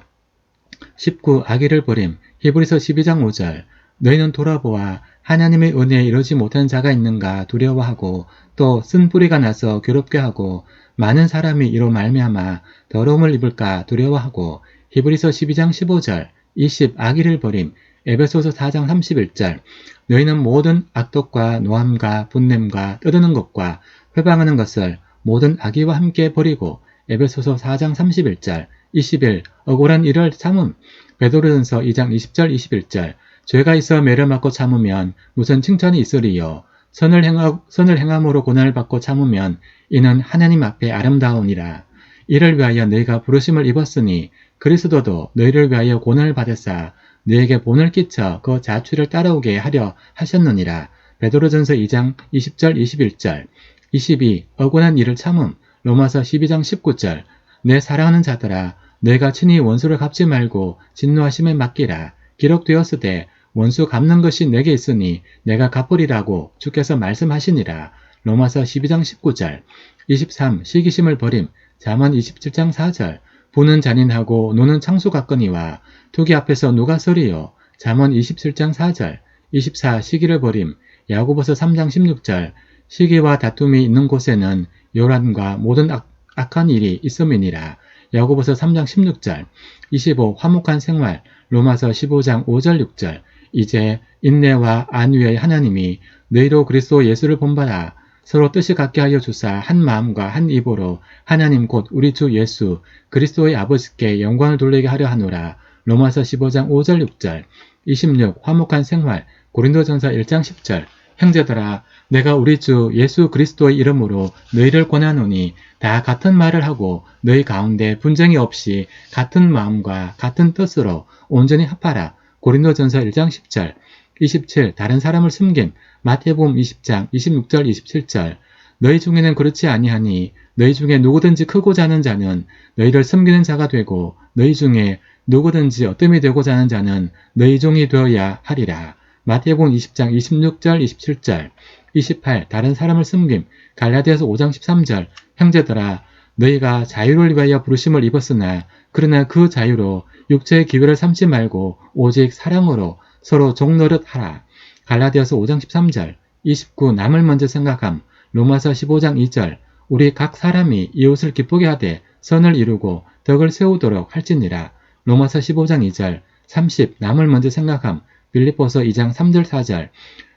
19. 악의를 버림 히브리서 12장 5절 너희는 돌아보아 하나님의 은혜에 이르지 못한 자가 있는가 두려워하고 또 쓴 뿌리가 나서 괴롭게 하고 많은 사람이 이로 말미암아 더러움을 입을까 두려워하고 히브리서 12장 15절 20. 악의를 버림 에베소서 4장 31절 너희는 모든 악독과 노함과 분냄과 떠드는 것과 회방하는 것을 모든 악의와 함께 버리고 에베소서 4장 31절 21. 억울한 일을 참음 베드로전서 2장 20절 21절 죄가 있어 매를 맞고 참으면 무슨 칭찬이 있으리요 선을 행함으로 고난을 받고 참으면 이는 하나님 앞에 아름다우니라. 이를 위하여 너희가 부르심을 입었으니 그리스도도 너희를 위하여 고난을 받으사 너희에게 본을 끼쳐 그 자취를 따라오게 하려 하셨느니라. 베드로전서 2장 20절 21절 22. 억울한 일을 참음 로마서 12장 19절 내 사랑하는 자들아 너희가 친히 원수를 갚지 말고 진노하심에 맡기라. 기록되었으되 원수 갚는 것이 내게 있으니 내가 갚으리라고 주께서 말씀하시니라. 로마서 12장 19절 23. 시기심을 버림 잠언 27장 4절 부는 잔인하고 노는 창수 같거니와 투기 앞에서 누가 서리요 잠언 27장 4절 24. 시기를 버림 야고보서 3장 16절 시기와 다툼이 있는 곳에는 요란과 모든 악한 일이 있음이니라. 야고보서 3장 16절 25. 화목한 생활 로마서 15장 5절 6절 이제 인내와 안위의 하나님이 너희로 그리스도 예수를 본받아 서로 뜻이 같게 하여 주사 한 마음과 한 입으로 하나님 곧 우리 주 예수 그리스도의 아버지께 영광을 돌리게 하려 하노라. 로마서 15장 5절 6절 26. 화목한 생활 고린도전서 1장 10절 형제들아 내가 우리 주 예수 그리스도의 이름으로 너희를 권하노니 다 같은 말을 하고 너희 가운데 분쟁이 없이 같은 마음과 같은 뜻으로 온전히 합하라. 고린도전서 1장 10절 27. 다른 사람을 숨김 마태복음 20장 26절 27절 너희 중에는 그렇지 아니하니 너희 중에 누구든지 크고자 하는 자는 너희를 섬기는 자가 되고 너희 중에 누구든지 어뜸이 되고자 하는 자는 너희 종이 되어야 하리라. 마태복음 20장 26절 27절 28. 다른 사람을 숨김 갈라디아서 5장 13절 형제들아 너희가 자유를 위하여 부르심을 입었으나 그러나 그 자유로 육체의 기회를 삼지 말고 오직 사랑으로 서로 종노릇 하라. 갈라디아서 5장 13절 29. 남을 먼저 생각함 로마서 15장 2절 우리 각 사람이 이웃을 기쁘게 하되 선을 이루고 덕을 세우도록 할지니라. 로마서 15장 2절 30. 남을 먼저 생각함 빌립보서 2장 3절 4절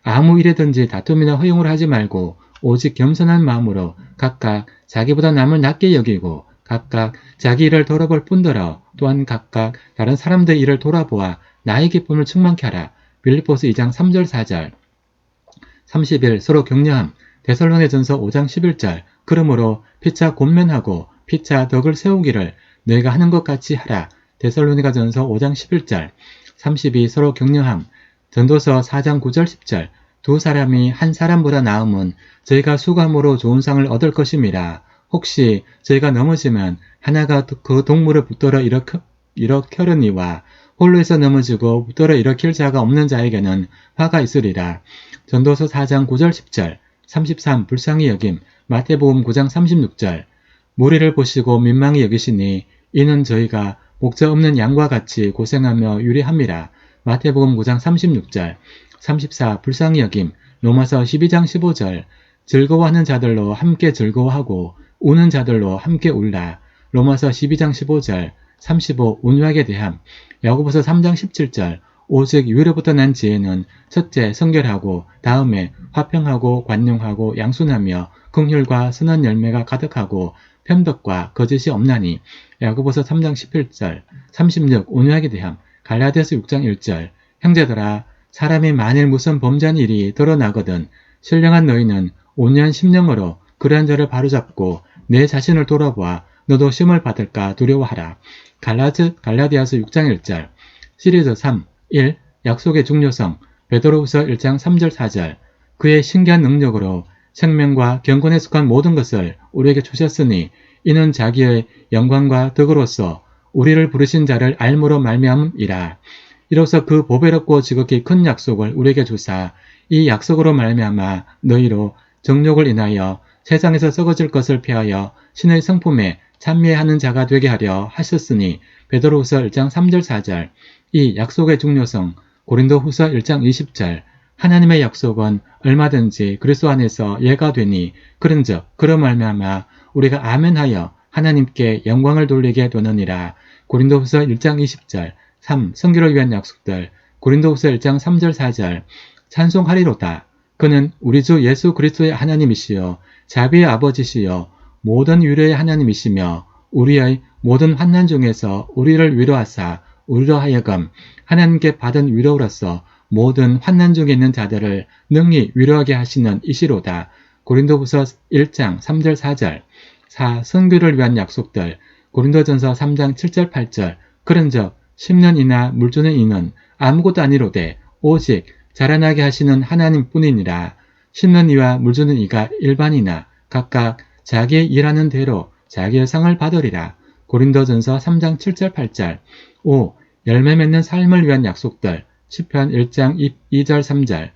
아무 일에든지 다툼이나 허용을 하지 말고 오직 겸손한 마음으로 각각 자기보다 남을 낮게 여기고 각각 자기 일을 돌아볼 뿐더러 또한 각각 다른 사람들의 일을 돌아보아 나의 기쁨을 충만케 하라. 빌립보서 2장 3절 4절 31. 서로 격려함 데살로니가전서 5장 11절 그러므로 피차 권면하고 피차 덕을 세우기를 너희가 하는 것 같이 하라. 데살로니가전서 5장 11절 32. 서로 격려함 전도서 4장 9절 10절 두 사람이 한 사람보다 나음은 저희가 수감으로 좋은 상을 얻을 것임이라. 혹시 저희가 넘어지면 하나가 그 동물을 붙들어 일으켜려니와 홀로에서 넘어지고 붙들어 일으킬 자가 없는 자에게는 화가 있으리라. 전도서 4장 9절 10절 33. 불쌍히 여김 마태복음 9장 36절 무리를 보시고 민망히 여기시니 이는 저희가 목자 없는 양과 같이 고생하며 유리함이라. 마태복음 9장 36절 34. 불쌍히 여김 로마서 12장 15절 즐거워하는 자들로 함께 즐거워하고 우는 자들로 함께 울라. 로마서 12장 15절 35. 온유하게 대함 야고보서 3장 17절 오직 위로부터 난 지혜는 첫째 성결하고 다음에 화평하고 관용하고 양순하며 긍휼과 선한 열매가 가득하고 편덕과 거짓이 없나니. 야고보서 3장 11절. 36. 온유하게 대함. 갈라디아서 6장 1절. 형제들아, 사람이 만일 무슨 범죄한 일이 드러나거든 신령한 너희는 온유한 심령으로 그러한 자를 바로잡고 내 자신을 돌아보아 너도 시험을 받을까 두려워하라. 갈라디아서 6장 1절. 시리즈 3. 1. 약속의 중요성. 베드로후서 1장 3절 4절. 그의 신기한 능력으로 생명과 경건에 속한 모든 것을 우리에게 주셨으니 이는 자기의 영광과 덕으로서 우리를 부르신 자를 알므로 말미암음이라. 이로써 그 보배롭고 지극히 큰 약속을 우리에게 주사 이 약속으로 말미암아 너희로 정욕을 인하여 세상에서 썩어질 것을 피하여 신의 성품에 참여하는 자가 되게 하려 하셨으니. 베드로후서 1장 3절 4절. 이 약속의 중요성. 고린도후서 1장 20절. 하나님의 약속은 얼마든지 그리스도 안에서 예가 되니 그런즉 그로 말미암아 우리가 아멘하여 하나님께 영광을 돌리게 되느니라. 고린도후서 1장 20절. 3. 선교를 위한 약속들. 고린도후서 1장 3절 4절. 찬송하리로다. 그는 우리 주 예수 그리스도의 하나님이시여 자비의 아버지시여 모든 위로의 하나님이시며 우리의 모든 환난 중에서 우리를 위로하사 우리로 하여금 하나님께 받은 위로로서 모든 환난 중에 있는 자들을 능히 위로하게 하시는 이시로다. 고린도후서 1장 3절 4절. 4. 선교를 위한 약속들. 고린도전서 3장 7절 8절. 그런즉 심는 이나 물주는 이는 아무것도 아니로되 오직 자라나게 하시는 하나님뿐이니라. 심는 이와 물주는 이가 일반이나 각각 자기의 일하는 대로 자기의 상을 받으리라. 고린도전서 3장 7절 8절. 5. 열매 맺는 삶을 위한 약속들. 시편 1장 2절 3절.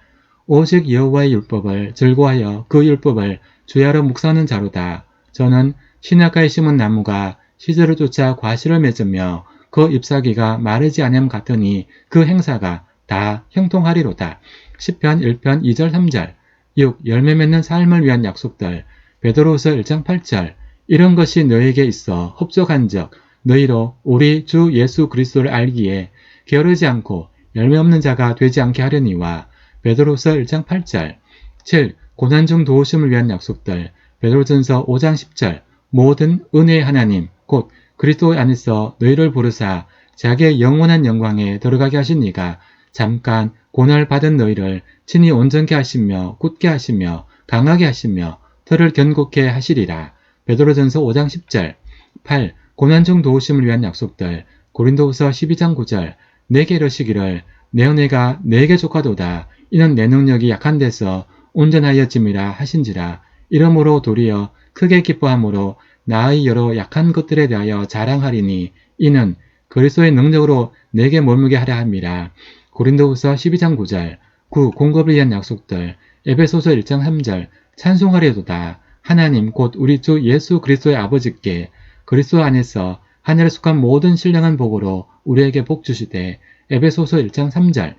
오직 여호와의 율법을 즐거워하여 그 율법을 주야로 묵상하는 자로다. 저는 시냇가에 심은 나무가 시절을 쫓아 과실을 맺으며 그 잎사귀가 마르지 않음 같으니 그 행사가 다 형통하리로다. 시편 1편 2절 3절. 6. 열매 맺는 삶을 위한 약속들. 베드로후서 1장 8절. 이런 것이 너에게 있어 흡족한즉 너희로 우리 주 예수 그리스도를 알기에 게으르지 않고 열매 없는 자가 되지 않게 하려니와. 베드로후서 1장 8절. 7. 고난 중 도우심을 위한 약속들. 베드로전서 5장 10절. 모든 은혜의 하나님 곧 그리스도 안에서 너희를 부르사 자기의 영원한 영광에 들어가게 하신 이가 잠깐 고난을 받은 너희를 친히 온전케 하시며 굳게 하시며 강하게 하시며 털을 견고케 하시리라. 베드로전서 5장 10절. 8. 고난 중 도우심을 위한 약속들. 고린도후서 12장 9절. 내게 이르시기를 내 은혜가 내게 족하도다. 이는 내 능력이 약한 데서 온전하여짐이라 하신지라. 이러므로 도리어 크게 기뻐함으로 나의 여러 약한 것들에 대하여 자랑하리니 이는 그리스도의 능력으로 내게 머물게 하려 함이라. 고린도후서 12장 9절. 9. 공급을 위한 약속들. 에베소서 1장 3절. 찬송하리도다. 하나님 곧 우리 주 예수 그리스도의 아버지께 그리스도 안에서 하늘에 속한 모든 신령한 복으로 우리에게 복 주시되. 에베소서 1장 3절.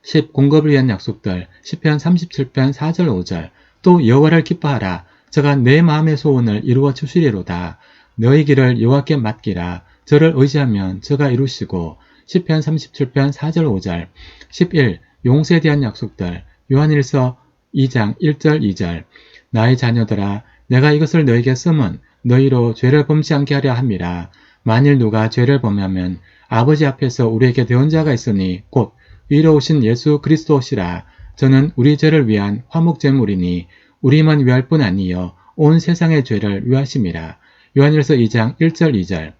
10. 공급을 위한 약속들. 시편 37편 4절 5절. 또 여호와를 기뻐하라. 저가 내 마음의 소원을 이루어 주시리로다. 너희 길을 여호와께 맡기라. 저를 의지하면 저가 이루시고. 시편 37편 4절 5절. 11. 용서에 대한 약속들. 요한일서 2장 1절 2절. 나의 자녀들아 내가 이것을 너에게 쓰면 너희로 죄를 범치 않게 하려 함이라. 만일 누가 죄를 범하면 아버지 앞에서 우리에게 대언 자가 있으니 곧 위로우신 예수 그리스도시라. 저는 우리 죄를 위한 화목제물이니 우리만 위할 뿐 아니요 온 세상의 죄를 위하심이라. 요한일서 2장 1절 2절.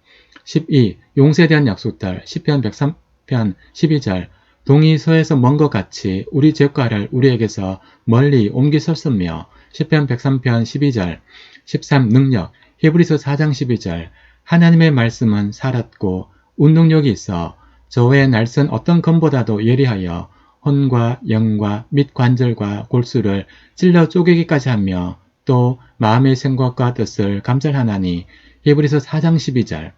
12. 용서에 대한 약속들. 시편 103편 12절. 동이 서에서 먼 것 같이 우리 죄과를 우리에게서 멀리 옮기셨으며. 시편 103편 12절. 13. 능력. 히브리서 4장 12절. 하나님의 말씀은 살았고 운동력이 있어 저의 날선 어떤 검보다도 예리하여 혼과 영과 및 관절과 골수를 찔러 쪼개기까지 하며 또 마음의 생각과 뜻을 감찰하나니. 히브리서 4장 12절.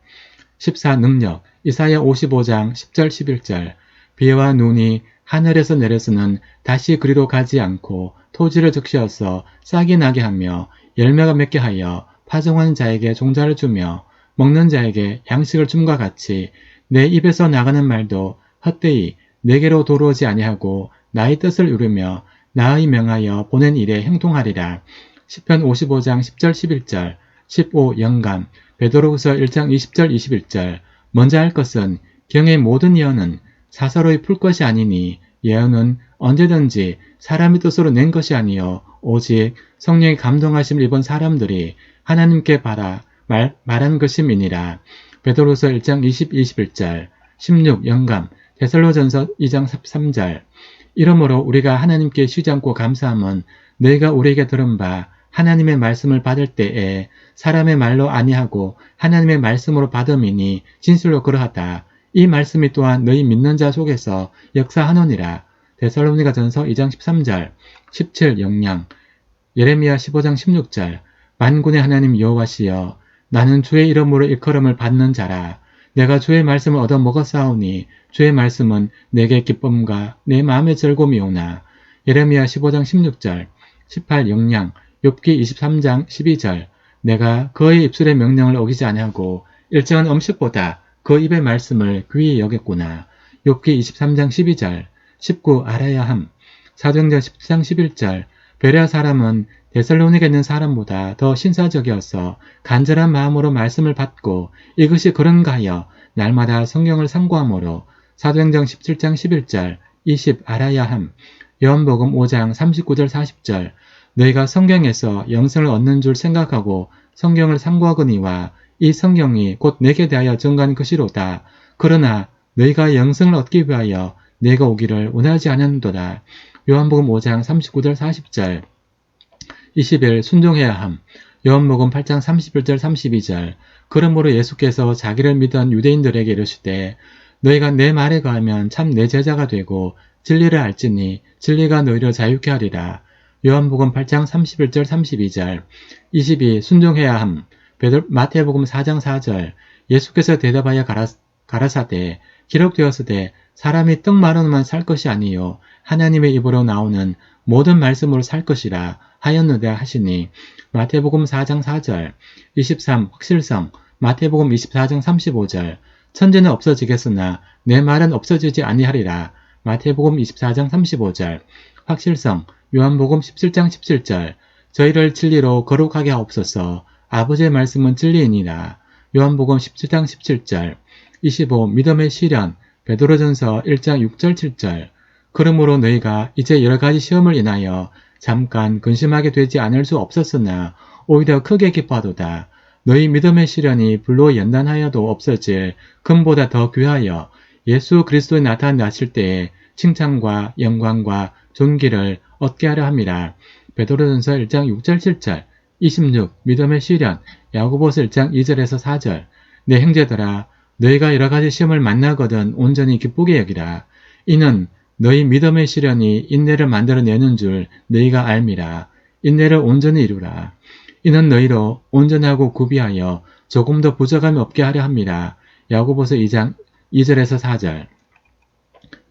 14. 능력. 이사야 55장 10절 11절. 비와 눈이 하늘에서 내려서는 다시 그리로 가지 않고 토지를 적시어서 싹이 나게 하며 열매가 맺게 하여 파종하는 자에게 종자를 주며 먹는 자에게 양식을 줌과 같이 내 입에서 나가는 말도 헛되이 내게로 돌아오지 아니하고 나의 뜻을 이루며 나의 명하여 보낸 일에 행동하리라. 시편 55장 10절 11절. 15. 영감 베드로후서 1장 20절 21절 먼저 할 것은 경의 모든 예언은 사사로이 풀 것이 아니니 예언은 언제든지 사람의 뜻으로 낸 것이 아니요 오직 성령의 감동하심을 입은 사람들이 하나님께 말한 것임이니라. 베드로후서 1장 20, 21절 16. 영감 데살로전서 2장 3절 이러므로 우리가 하나님께 쉬지 않고 감사함은 너희가 우리에게 들은 바 하나님의 말씀을 받을 때에 사람의 말로 아니하고 하나님의 말씀으로 받음이니 진실로 그러하다. 이 말씀이 또한 너희 믿는 자 속에서 역사하노니라. 데살로니가전서 2장 13절 17. 영양 예레미야 15장 16절 만군의 하나님 여호와시여 나는 주의 이름으로 일컬음을 받는 자라. 내가 주의 말씀을 얻어 먹었사오니 주의 말씀은 내게 기쁨과 내 마음의 즐거움이오나. 예레미야 15장 16절 18. 영양 욥기 23장 12절 내가 그의 입술의 명령을 어기지 아니하고 일정한 음식보다 그 입의 말씀을 귀히 여겼구나. 욥기 23장 12절 19. 알아야 함 사도행전 10장 11절 베레아 사람은 데살로니가에 있는 사람보다 더 신사적이어서 간절한 마음으로 말씀을 받고 이것이 그런가 하여 날마다 성경을 상고함으로. 사도행전 17장 11절 20. 알아야 함 요한복음 5장 39절 40절 너희가 성경에서 영생을 얻는 줄 생각하고 성경을 상고하거니와 이 성경이 곧 내게 대하여 증거한 것이로다. 그러나 너희가 영생을 얻기 위하여 내가 오기를 원하지 않았도다. 요한복음 5장 39절 40절 21. 순종해야 함 요한복음 8장 31절 32절 그러므로 예수께서 자기를 믿은 유대인들에게 이르시되 너희가 내 말에 거하면 참 내 제자가 되고 진리를 알지니 진리가 너희를 자유케 하리라. 요한복음 8장 31절 32절 22. 순종해야 함 마태복음 4장 4절 예수께서 대답하여 가라사대 기록되었으되 사람이 떡 마로만 살 것이 아니요 하나님의 입으로 나오는 모든 말씀으로 살 것이라 하였느되 하시니. 마태복음 4장 4절 23. 확실성 마태복음 24장 35절 천지는 없어지겠으나 내 말은 없어지지 아니하리라. 마태복음 24장 35절 확실성 요한복음 17장 17절 저희를 진리로 거룩하게 하옵소서. 아버지의 말씀은 진리이니라. 요한복음 17장 17절 25. 믿음의 시련 베드로전서 1장 6절 7절 그러므로 너희가 이제 여러가지 시험을 인하여 잠깐 근심하게 되지 않을 수 없었으나 오히려 크게 기뻐하도다. 너희 믿음의 시련이 불로 연단하여도 없어질 금보다 더 귀하여 예수 그리스도에 나타나실 때에 칭찬과 영광과 존귀를 얻게 하려 함이라. 베드로전서 1장 6절 7절 26. 믿음의 시련 야고보서 1장 2절에서 4절 내 형제들아 너희가 여러가지 시험을 만나거든 온전히 기쁘게 여기라. 이는 너희 믿음의 시련이 인내를 만들어내는 줄 너희가 알미라. 인내를 온전히 이루라. 이는 너희로 온전하고 구비하여 조금 더 부족함이 없게 하려 함이라. 야고보서 2장 2절에서 4절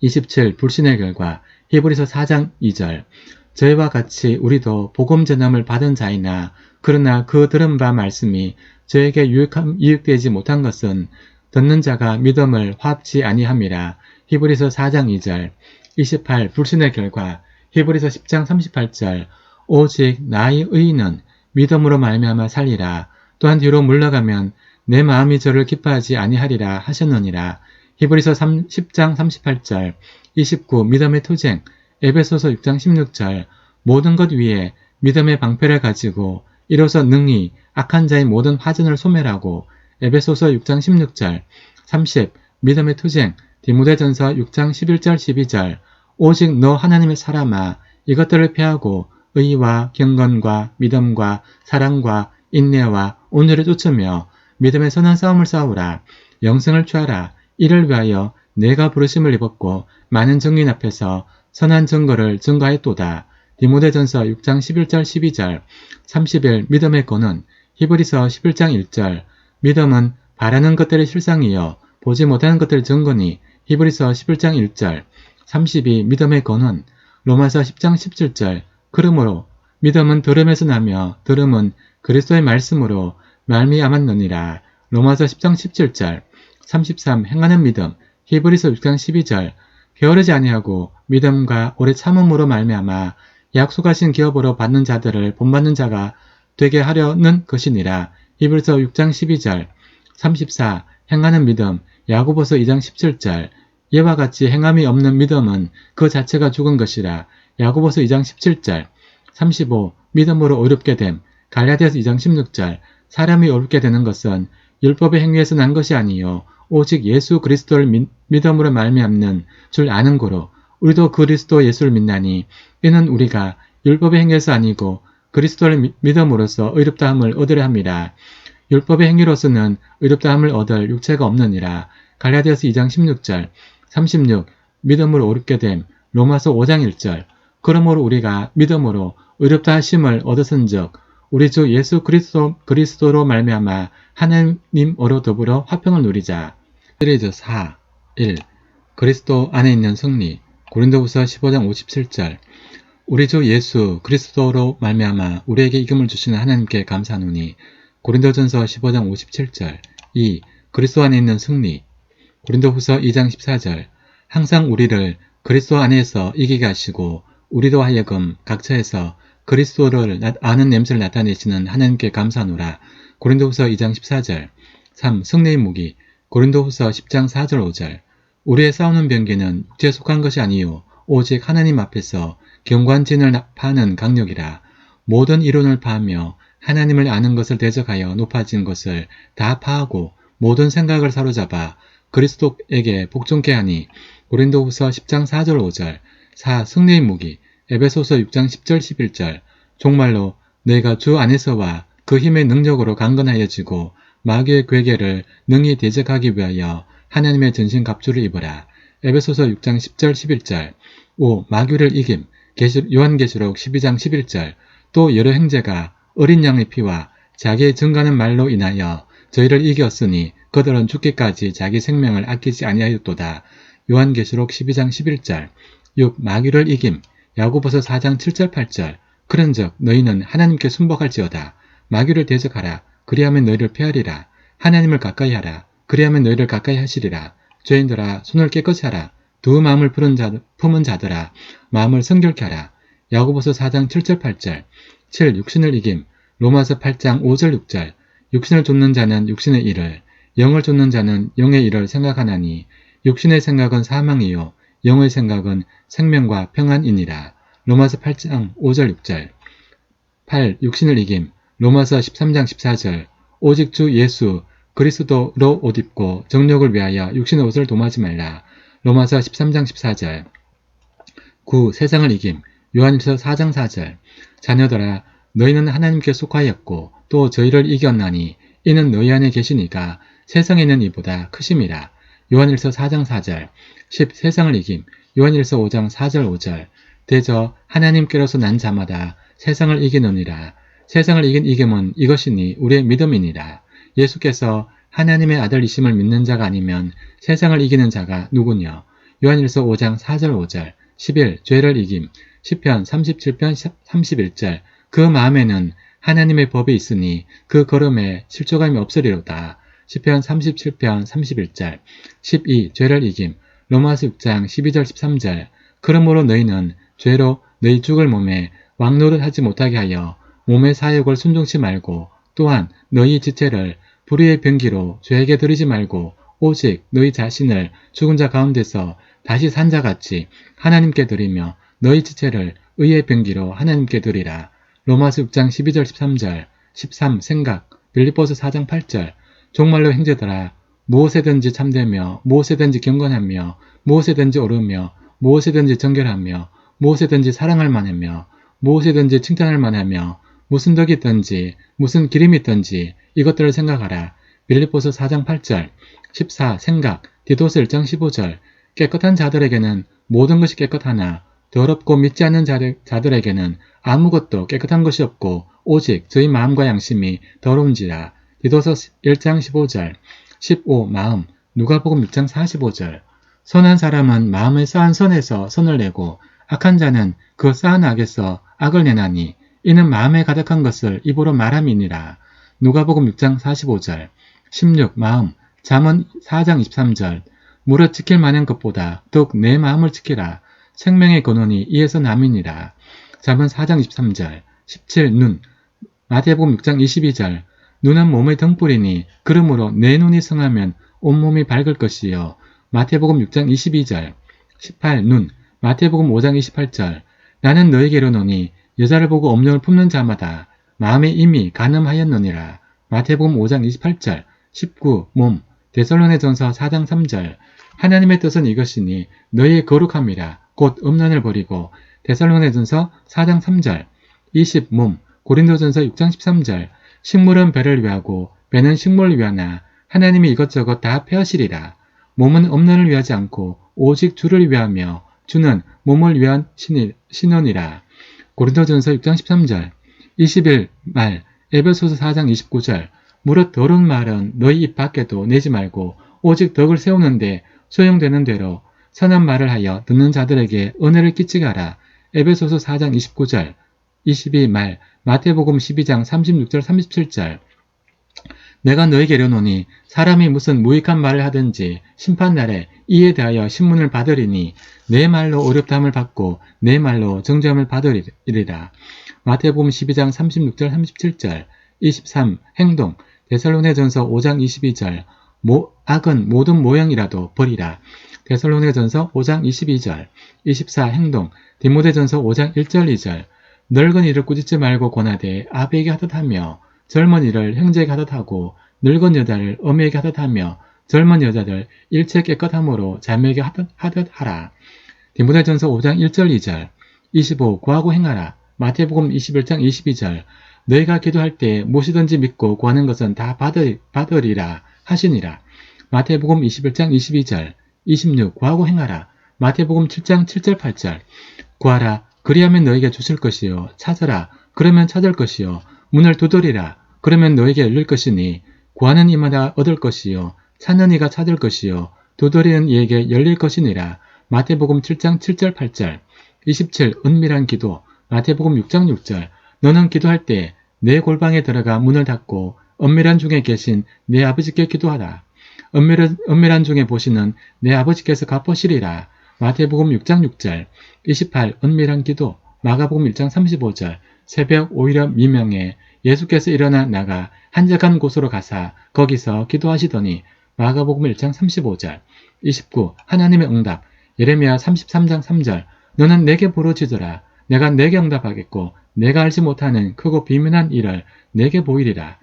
27. 불신의 결과 히브리서 4장 2절 저희와 같이 우리도 복음 전함을 받은 자이나 그러나 그 들은 바 말씀이 저에게 유익되지 못한 것은 듣는 자가 믿음을 화합지 아니함이라. 히브리서 4장 2절 28. 불신의 결과 히브리서 10장 38절 오직 나의 의인은 믿음으로 말미암아 살리라. 또한 뒤로 물러가면 내 마음이 저를 기뻐하지 아니하리라 하셨느니라. 히브리서 10장 38절 29. 믿음의 투쟁 에베소서 6장 16절 모든 것 위에 믿음의 방패를 가지고 이로써 능히 악한 자의 모든 화전을 소멸하고. 에베소서 6장 16절 30. 믿음의 투쟁 디모데전서 6장 11절 12절 오직 너 하나님의 사람아 이것들을 피하고 의와 경건과 믿음과 사랑과 인내와 온유를 쫓으며 믿음의 선한 싸움을 싸우라. 영생을 취하라. 이를 위하여 내가 부르심을 입었고 많은 증인 앞에서 선한 증거를 증거하였도다. 디모데전서 6장 11절 12절 30일 믿음의 권은 히브리서 11장 1절 믿음은 바라는 것들의 실상이요 보지 못하는 것들의 증거니. 히브리서 11장 1절 32. 믿음의 권은 로마서 10장 17절 그러므로 믿음은 들음에서 나며 들음은 그리스도의 말씀으로 말미암았느니라. 로마서 10장 17절 33. 행하는 믿음 히브리서 6장 12절 게으르지 아니하고 믿음과 오래 참음으로 말미암아 약속하신 기업으로 받는 자들을 본받는 자가 되게 하려는 것이니라. 히브리서 6장 12절 34. 행하는 믿음 야고보서 2장 17절 이와 같이 행함이 없는 믿음은 그 자체가 죽은 것이라 야고보서 2장 17절 35. 믿음으로 의롭게 됨 갈라디아서 2장 16절 사람이 의롭게 되는 것은 율법의 행위에서 난 것이 아니요 오직 예수 그리스도를 믿음으로 말미암는 줄 아는 고로 우리도 그리스도 예수를 믿나니 이는 우리가 율법의 행위에서 아니고 그리스도를 믿음으로써 의롭다함을 얻으려 함이라. 율법의 행위로서는 의롭다함을 얻을 육체가 없느니라. 갈라디아서 2장 16절 36. 믿음으로 의롭게 됨 로마서 5장 1절 그러므로 우리가 믿음으로 의롭다 하심을 얻었은즉 우리 주 예수 그리스도로 말미암아 하나님으로 더불어 화평을 누리자. 시리즈 4. 1. 그리스도 안에 있는 승리 고린도후서 15장 57절 우리 주 예수 그리스도로 말미암아 우리에게 이김을 주시는 하나님께 감사하노니 고린도전서 15장 57절 2. 그리스도 안에 있는 승리 고린도후서 2장 14절 항상 우리를 그리스도 안에서 이기게 하시고 우리도 하여금 각처에서 그리스도를 아는 냄새를 나타내시는 하나님께 감사하노라. 고린도후서 2장 14절 3. 승리의 무기 고린도후서 10장 4절 5절 우리의 싸우는 병기는 육체에 속한 것이 아니요 오직 하나님 앞에서 경관진을 파는 강력이라. 모든 이론을 파하며 하나님을 아는 것을 대적하여 높아진 것을 다 파하고 모든 생각을 사로잡아 그리스도에게 복종케 하니. 고린도후서 10장 4절 5절 4. 승리의 무기 에베소서 6장 10절 11절 정말로 너희가 주 안에서와 그 힘의 능력으로 강건하여지고 마귀의 괴계를 능히 대적하기 위하여 하나님의 전신 갑주를 입어라. 에베소서 6장 10절 11절 5. 마귀를 이김 요한계시록 12장 11절 또 여러 형제가 어린 양의 피와 자기의 증거하는 말로 인하여 저희를 이겼으니 그들은 죽기까지 자기 생명을 아끼지 아니하였도다. 요한계시록 12장 11절 6. 마귀를 이김 야고보서 4장 7절 8절 그런즉 너희는 하나님께 순복할지어다. 마귀를 대적하라. 그리하면 너희를 피하리라. 하나님을 가까이 하라. 그리하면 너희를 가까이 하시리라. 죄인들아 손을 깨끗이 하라. 두 마음을 품은 자들아 마음을 성결케 하라. 야고보서 4장 7절 8절 7. 육신을 이김 로마서 8장 5절 6절 육신을 좇는 자는 육신의 일을 영을 좇는 자는 영의 일을 생각하나니 육신의 생각은 사망이요 영의 생각은 생명과 평안이니라. 로마서 8장 5절 6절 8. 육신을 이김 로마서 13장 14절 오직 주 예수 그리스도로 옷 입고 정욕을 위하여 육신의 옷을 dom하지 말라. 로마서 13장 14절 9. 세상을 이김 요한일서 4장 4절 자녀들아 너희는 하나님께 속하였고 또 저희를 이겼나니 이는 너희 안에 계시니가 세상에 있는 이보다 크심이라. 요한일서 4장 4절 10. 세상을 이김 요한일서 5장 4절 5절 대저 하나님께로서 난 자마다 세상을 이기느니라. 세상을 이긴 이김은 이것이니 우리의 믿음이니라. 예수께서 하나님의 아들이심을 믿는 자가 아니면 세상을 이기는 자가 누구냐. 요한일서 5장 4절 5절 11. 죄를 이김 시편 37편 31절 그 마음에는 하나님의 법이 있으니 그 걸음에 실족함이 없으리로다. 시편 37편 31절 12. 죄를 이김 로마서 6장 12절 13절 그러므로 너희는 죄로 너희 죽을 몸에 왕노릇 하지 못하게 하여 몸의 사욕을 순종치 말고 또한 너희 지체를 불의의 병기로 죄에게 드리지 말고 오직 너희 자신을 죽은 자 가운데서 다시 산 자같이 하나님께 드리며 너희 지체를 의의 병기로 하나님께 드리라. 로마서 6장 12절 13절 13. 생각 빌립보서 4장 8절 정말로 형제들아 무엇에든지 참되며 무엇에든지 경건하며 무엇에든지 옳으며 무엇에든지 정결하며 무엇에든지 사랑할 만하며 무엇에든지 칭찬할 만하며 무슨 덕이 있든지 무슨 기림이 있든지 이것들을 생각하라. 빌립보서 4장 8절 14. 생각 디도서 1장 15절 깨끗한 자들에게는 모든 것이 깨끗하나 더럽고 믿지 않는 자들에게는 아무것도 깨끗한 것이 없고 오직 저희 마음과 양심이 더러운지라. 디도서 1장 15절 15. 마음 누가복음 6장 45절 선한 사람은 마음에 쌓은 선에서 선을 내고 악한 자는 그 쌓은 악에서 악을 내나니 이는 마음에 가득한 것을 입으로 말함이니라. 누가복음 6장 45절 16. 마음 잠언 4장 23절 무릇 지킬 만한 것보다 더욱 내 마음을 지키라. 생명의 근원이 이에서 남이니라. 잠언 4장 23절 17. 눈 마태복음 6장 22절 눈은 몸의 등불이니 그러므로 내 눈이 성하면 온몸이 밝을 것이요. 마태복음 6장 22절 18. 눈 마태복음 5장 28절 나는 너에게 이르노니 여자를 보고 엄령을 품는 자마다 마음에 이미 간음하였느니라. 마태복음 5장 28절 19. 몸 데살로니가전서 4장 3절 하나님의 뜻은 이것이니 너희의 거룩함이라 곧 음란을 버리고 데살로니가전서 4장 3절 20. 몸 고린도전서 6장 13절 식물은 배를 위하고 배는 식물을 위하나 하나님이 이것저것 다 폐하시리라. 몸은 음란을 위하지 않고 오직 주를 위하며 주는 몸을 위한 신원이라. 고린도전서 6장 13절 21. 말 에베소서 4장 29절 무릇 더러운 말은 너희 입 밖에도 내지 말고 오직 덕을 세우는데 소용되는 대로 선한 말을 하여 듣는 자들에게 은혜를 끼치게 하라. 에베소서 4장 29절 22. 말 마태복음 12장 36절 37절 내가 너에게 이르노니 사람이 무슨 무익한 말을 하든지 심판날에 이에 대하여 신문을 받으리니 내 말로 어렵다함을 받고 내 말로 정죄함을 받으리라. 마태복음 12장 36절 37절 23. 행동 데살로니가전서 5장 22절 악은 모든 모형이라도 버리라. 데살로니가전서 5장 22절 24. 행동 디모데전서 5장 1절 2절 늙은 이를 꾸짖지 말고 권하되 아비에게 하듯 하며 젊은 이를 형제에게 하듯 하고 늙은 여자를 어미에게 하듯 하며 젊은 여자들 일체 깨끗함으로 자매에게 하듯 하라. 디모데전서 5장 1절 2절 25. 구하고 행하라. 마태복음 21장 22절 너희가 기도할 때 무엇이든지 믿고 구하는 것은 다 받으리라 하시니라. 마태복음 21장 22절 26. 구하고 행하라. 마태복음 7장 7절 8절 구하라. 그리하면 너에게 주실 것이요. 찾으라. 그러면 찾을 것이요. 문을 두드리라. 그러면 너에게 열릴 것이니 구하는 이마다 얻을 것이요. 찾는 이가 찾을 것이요. 두드리는 이에게 열릴 것이니라. 마태복음 7장 7절 8절 27. 은밀한 기도 마태복음 6장 6절 너는 기도할 때 내 골방에 들어가 문을 닫고 은밀한 중에 계신 내 아버지께 기도하라. 은밀한 중에 보시는 내 아버지께서 갚으시리라. 마태복음 6장 6절 28. 은밀한 기도 마가복음 1장 35절 새벽 오히려 미명에 예수께서 일어나 나가 한적한 곳으로 가사 거기서 기도하시더니 마가복음 1장 35절 29. 하나님의 응답 예레미야 33장 3절 너는 내게 부르짖으라. 내가 내게 응답하겠고 내가 알지 못하는 크고 비밀한 일을 내게 보이리라.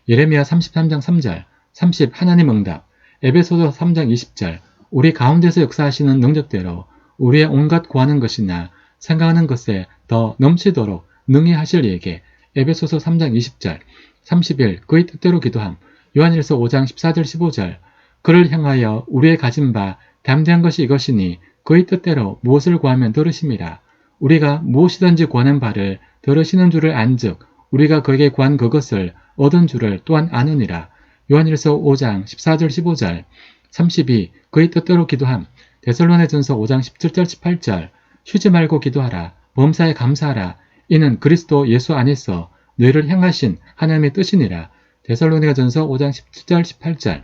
예레미야 33장 3절 30. 하나님 응답 에베소서 3장 20절 우리 가운데서 역사하시는 능력대로 우리의 온갖 구하는 것이나 생각하는 것에 더 넘치도록 능히 하실 이에게 에베소서 3장 20절 31. 그의 뜻대로 기도함 요한일서 5장 14절 15절 그를 향하여 우리의 가진 바 담대한 것이 이것이니 그의 뜻대로 무엇을 구하면 들으심이라. 우리가 무엇이든지 구하는 바를 들으시는 줄을 안즉 우리가 그에게 구한 그것을 얻은 줄을 또한 아느니라. 요한일서 5장 14절 15절 32. 그의 뜻대로 기도함 데살로니가전서 5장 17절 18절 쉬지 말고 기도하라. 범사에 감사하라. 이는 그리스도 예수 안에서 너희를 향하신 하나님의 뜻이니라. 데살로니가전서 5장 17절 18절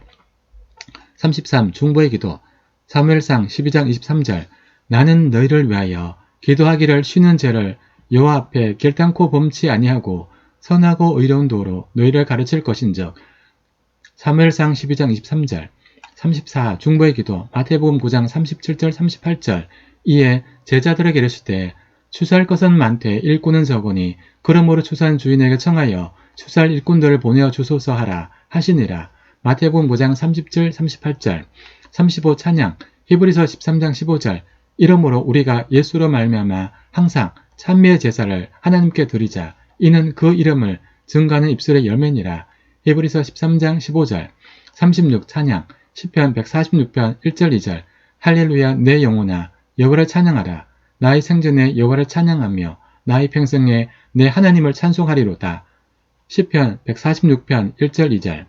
33. 중보의 기도 사무엘상 12장 23절 나는 너희를 위하여 기도하기를 쉬는 죄를 여호와 앞에 결단코 범치 아니하고 선하고 의로운 도로 너희를 가르칠 것인즉 사무엘상 12장 23절 34. 중보의 기도 마태복음 9장 37절 38절 이에 제자들에게 이르시되 추수할 것은 많되 일꾼은 적으니 그러므로 추수한 주인에게 청하여 추수할 일꾼들을 보내어 주소서 하라 하시니라. 마태복음 9장 30절 38절 35. 찬양 히브리서 13장 15절 이러므로 우리가 예수로 말미암아 항상 찬미의 제사를 하나님께 드리자. 이는 그 이름을 증거하는 입술의 열매니라. 히브리서 13장 15절 36. 찬양 시편 146편 1절 2절 할렐루야 내 영혼아 여호와를 찬양하라. 나의 생전에 여호와를 찬양하며 나의 평생에 내 하나님을 찬송하리로다. 시편 146편 1절 2절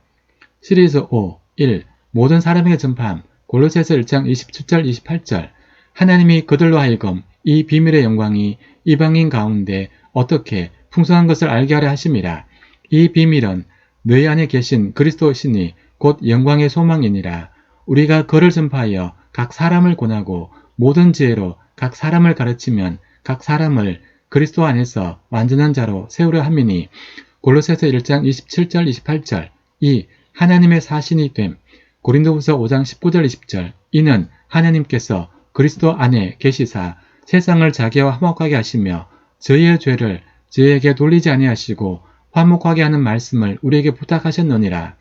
시리즈 5 1. 모든 사람에게 전파함 골로새서 1장 27절 28절 하나님이 그들로 하여금 이 비밀의 영광이 이방인 가운데 어떻게 풍성한 것을 알게 하려 하심이라. 이 비밀은 너희 안에 계신 그리스도시니 곧 영광의 소망이니라. 우리가 그를 전파하여 각 사람을 권하고 모든 지혜로 각 사람을 가르치면 각 사람을 그리스도 안에서 완전한 자로 세우려 함이니 골로새서 1장 27절 28절 2. 하나님의 사신이 됨. 고린도후서 5장 19절 20절 이는 하나님께서 그리스도 안에 계시사 세상을 자기와 화목하게 하시며 저희의 죄를 저희에게 돌리지 아니하시고 화목하게 하는 말씀을 우리에게 부탁하셨느니라.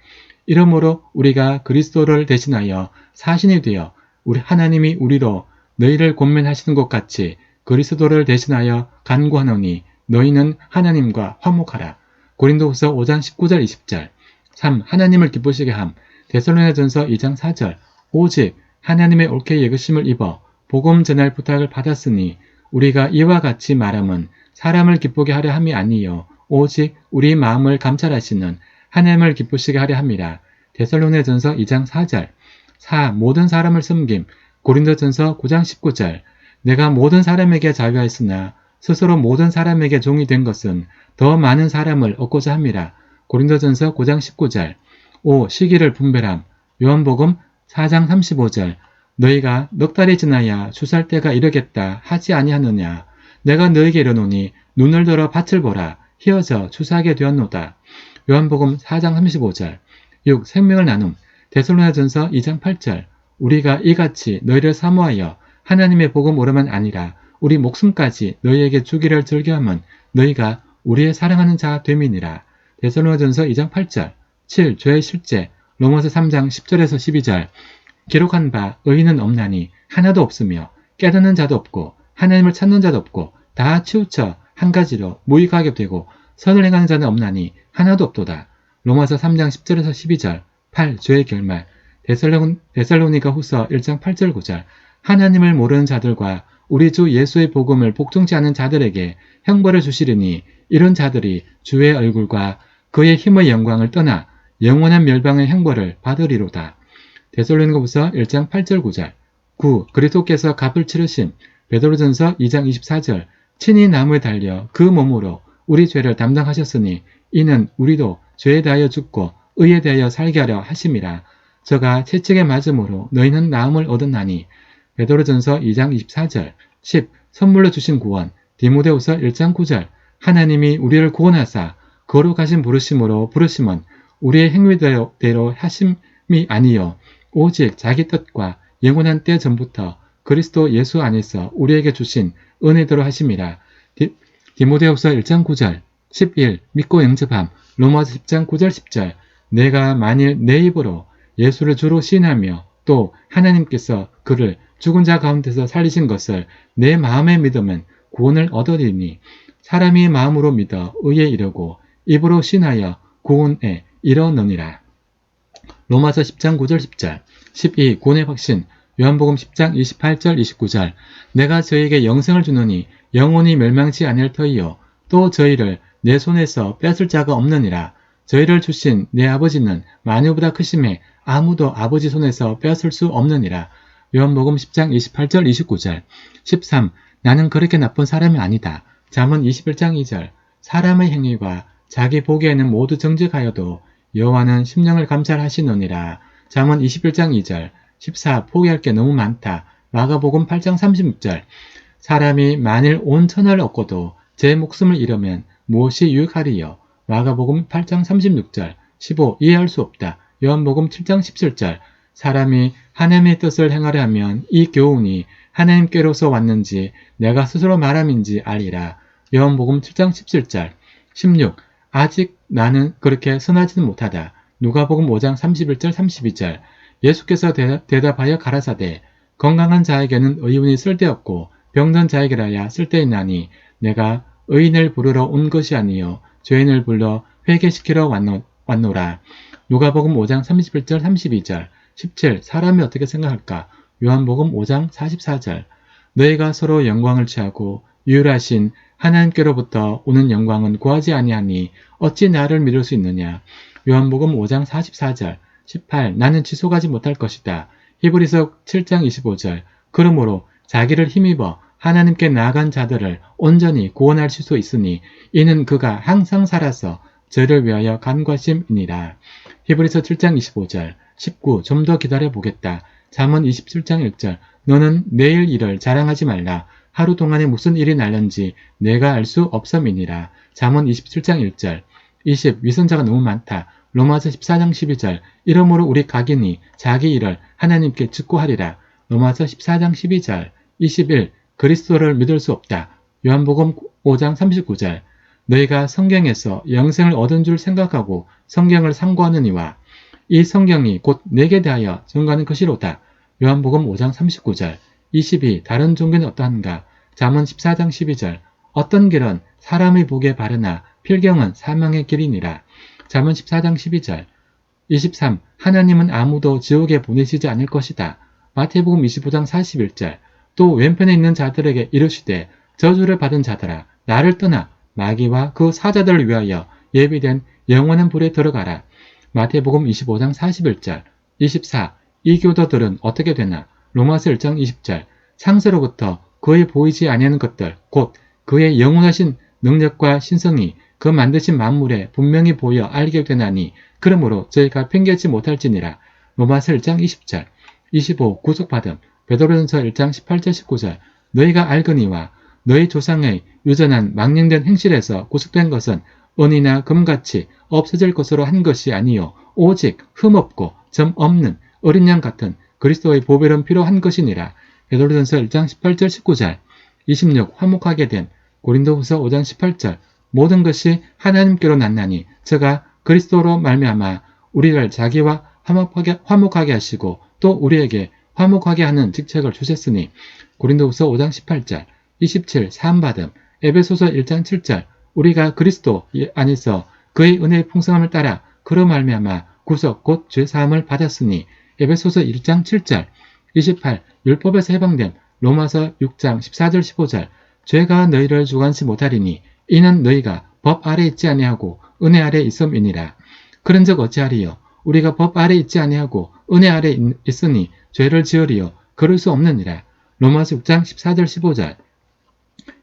이러므로 우리가 그리스도를 대신하여 사신이 되어 우리 하나님이 우리로 너희를 권면하시는 것 같이 그리스도를 대신하여 간구하노니 너희는 하나님과 화목하라. 고린도후서 5장 19절 20절 3. 하나님을 기쁘시게 함. 데살로니가전서 2장 4절 오직 하나님의 옳게 여기심을 입어 복음 전할 부탁을 받았으니 우리가 이와 같이 말함은 사람을 기쁘게 하려 함이 아니요 오직 우리 마음을 감찰하시는 하나님을 기쁘시게 하려 함이라. 데살로니가전서 2장 4절 4. 모든 사람을 섬김. 고린도전서 9장 19절 내가 모든 사람에게 자유하였으나 스스로 모든 사람에게 종이 된 것은 더 많은 사람을 얻고자 함이라. 고린도전서 9장 19절 5. 시기를 분별함. 요한복음 4장 35절 너희가 넉 달이 지나야 추수할 때가 이르겠다 하지 아니하느냐. 내가 너희에게 이르노니 눈을 들어 밭을 보라. 희어져 추수하게 되었노다. 요한복음 4장 35절 6. 생명을 나눔. 데살로니가전서 2장 8절 우리가 이같이 너희를 사모하여 하나님의 복음 오르만 아니라 우리 목숨까지 너희에게 주기를 즐겨함은 너희가 우리의 사랑하는 자 됨이니라. 데살로니가전서 2장 8절 7. 죄의 실제. 로마서 3장 10절에서 12절 기록한 바 의인은 없나니 하나도 없으며 깨닫는 자도 없고 하나님을 찾는 자도 없고 다 치우쳐 한 가지로 무익하게 되고 선을 행하는 자는 없나니 하나도 없도다. 로마서 3장 10절에서 12절 8. 죄의 결말. 데살로니가 후서 1장 8절 9절 하나님을 모르는 자들과 우리 주 예수의 복음을 복종치 않은 자들에게 형벌을 주시리니 이런 자들이 주의 얼굴과 그의 힘의 영광을 떠나 영원한 멸망의 형벌을 받으리로다. 데살로니가 후서 1장 8절 9절 9. 그리스도께서 값을 치르심. 베드로전서 2장 24절 친히 나무에 달려 그 몸으로 우리 죄를 담당하셨으니 이는 우리도 죄에 대하여 죽고 의에 대하여 살게 하려 하심이라. 저가 채찍에 맞음으로 너희는 나음을 얻었나니. 베드로전서 2장 24절 10. 선물로 주신 구원. 디모데후서 1장 9절 하나님이 우리를 구원하사 거룩하신 부르심으로 부르심은 우리의 행위대로 하심이 아니요 오직 자기 뜻과 영원한 때 전부터 그리스도 예수 안에서 우리에게 주신 은혜대로 하심이라. 디모데후서 1장 9절 11. 믿고 영접함. 로마서 10장 9절 10절 내가 만일 내 입으로 예수를 주로 시인하며 또 하나님께서 그를 죽은 자 가운데서 살리신 것을 내 마음에 믿으면 구원을 얻으리니 사람이 마음으로 믿어 의에 이르고 입으로 시인하여 구원에 이르느니라. 로마서 10장 9절 10절 12. 구원의 확신. 요한복음 10장 28절 29절 내가 저희에게 영생을 주노니 영원히 멸망치 아니할 터이요 또 저희를 내 손에서 뺏을 자가 없느니라. 저희를 주신 내 아버지는 만유보다 크심에 아무도 아버지 손에서 뺏을 수 없느니라. 요한복음 10장 28절 29절 13. 나는 그렇게 나쁜 사람이 아니다. 잠언 21장 2절 사람의 행위가 자기 보기에는 모두 정직하여도 여호와는 심령을 감찰하시느니라. 잠언 21장 2절 14. 포기할 게 너무 많다. 마가복음 8장 36절 사람이 만일 온 천하를 얻고도 제 목숨을 잃으면 무엇이 유익하리요. 마가복음 8장 36절 15. 이해할 수 없다. 요한복음 7장 17절 사람이 하나님의 뜻을 행하려 하면 이 교훈이 하나님께로서 왔는지 내가 스스로 말함인지 알리라. 요한복음 7장 17절 16. 아직 나는 그렇게 선하지는 못하다. 누가복음 5장 31절 32절 예수께서 대답하여 가라사대 건강한 자에게는 의인이 쓸데없고 병든 자에게라야 쓸데있나니 내가 의인을 부르러 온 것이 아니요 죄인을 불러 회개시키러 왔노라. 누가복음 5장 31절 32절 17. 사람이 어떻게 생각할까? 요한복음 5장 44절 너희가 서로 영광을 취하고 유일하신 하나님께로부터 오는 영광은 구하지 아니하니 어찌 나를 믿을 수 있느냐. 요한복음 5장 44절 18. 나는 지속하지 못할 것이다. 히브리서 7장 25절 그러므로 자기를 힘입어 하나님께 나아간 자들을 온전히 구원할 수 있으니 이는 그가 항상 살아서 저를 위하여 간과심이니라. 히브리서 7장 25절 19. 좀 더 기다려 보겠다. 잠언 27장 1절 너는 내일 일을 자랑하지 말라. 하루 동안에 무슨 일이 날는지 내가 알 수 없음이니라. 잠언 27장 1절 20. 위선자가 너무 많다. 로마서 14장 12절. 이러므로 우리 각인이 자기 일을 하나님께 직고하리라. 로마서 14장 12절. 21. 그리스도를 믿을 수 없다. 요한복음 5장 39절. 너희가 성경에서 영생을 얻은 줄 생각하고 성경을 상고하느니와 이 성경이 곧 내게 대하여 증거하는 것이로다. 요한복음 5장 39절. 22. 다른 종교는 어떠한가? 잠언 14장 12절. 어떤 길은 사람의 보기에 바르나 필경은 사망의 길이니라. 잠언 14장 12절. 23. 하나님은 아무도 지옥에 보내시지 않을 것이다. 마태복음 25장 41절. 또 왼편에 있는 자들에게 이르시되 저주를 받은 자들아 나를 떠나 마귀와 그 사자들을 위하여 예비된 영원한 불에 들어가라. 마태복음 25장 41절. 24. 이 교도들은 어떻게 되나? 로마서 1장 20절. 창세로부터 그의 보이지 아니하는 것들 곧 그의 영원하신 능력과 신성이 그 만드신 만물에 분명히 보여 알게 되나니 그러므로 저희가 핑계치 못할지니라. 로마서 1장 20절. 25. 구속받음. 베드로전서 1장 18절 19절. 너희가 알거니와 너희 조상의 유전한 망령된 행실에서 구속된 것은 은이나 금같이 없어질 것으로 한 것이 아니요 오직 흠없고 점 없는 어린 양 같은 그리스도의 보배로운 피로 한 것이니라. 베드로전서 1장 18절 19절. 26. 화목하게 됨. 고린도후서 5장 18절. 모든 것이 하나님께로 났나니 저가 그리스도로 말미암아 우리를 자기와 화목하게 하시고 또 우리에게 화목하게 하는 직책을 주셨으니. 고린도후서 5장 18절. 27. 사함받음. 에베소서 1장 7절. 우리가 그리스도 안에서 그의 은혜의 풍성함을 따라 그로 말미암아 구속 곧 죄사함을 받았으니. 에베소서 1장 7절. 28. 율법에서 해방됨. 로마서 6장 14절 15절. 죄가 너희를 주관치 못하리니 이는 너희가 법 아래 있지 아니하고 은혜 아래 있음이니라. 그런즉 어찌하리요? 우리가 법 아래 있지 아니하고 은혜 아래 있으니 죄를 지으리요? 그럴 수 없느니라. 로마서 6장 14절 15절.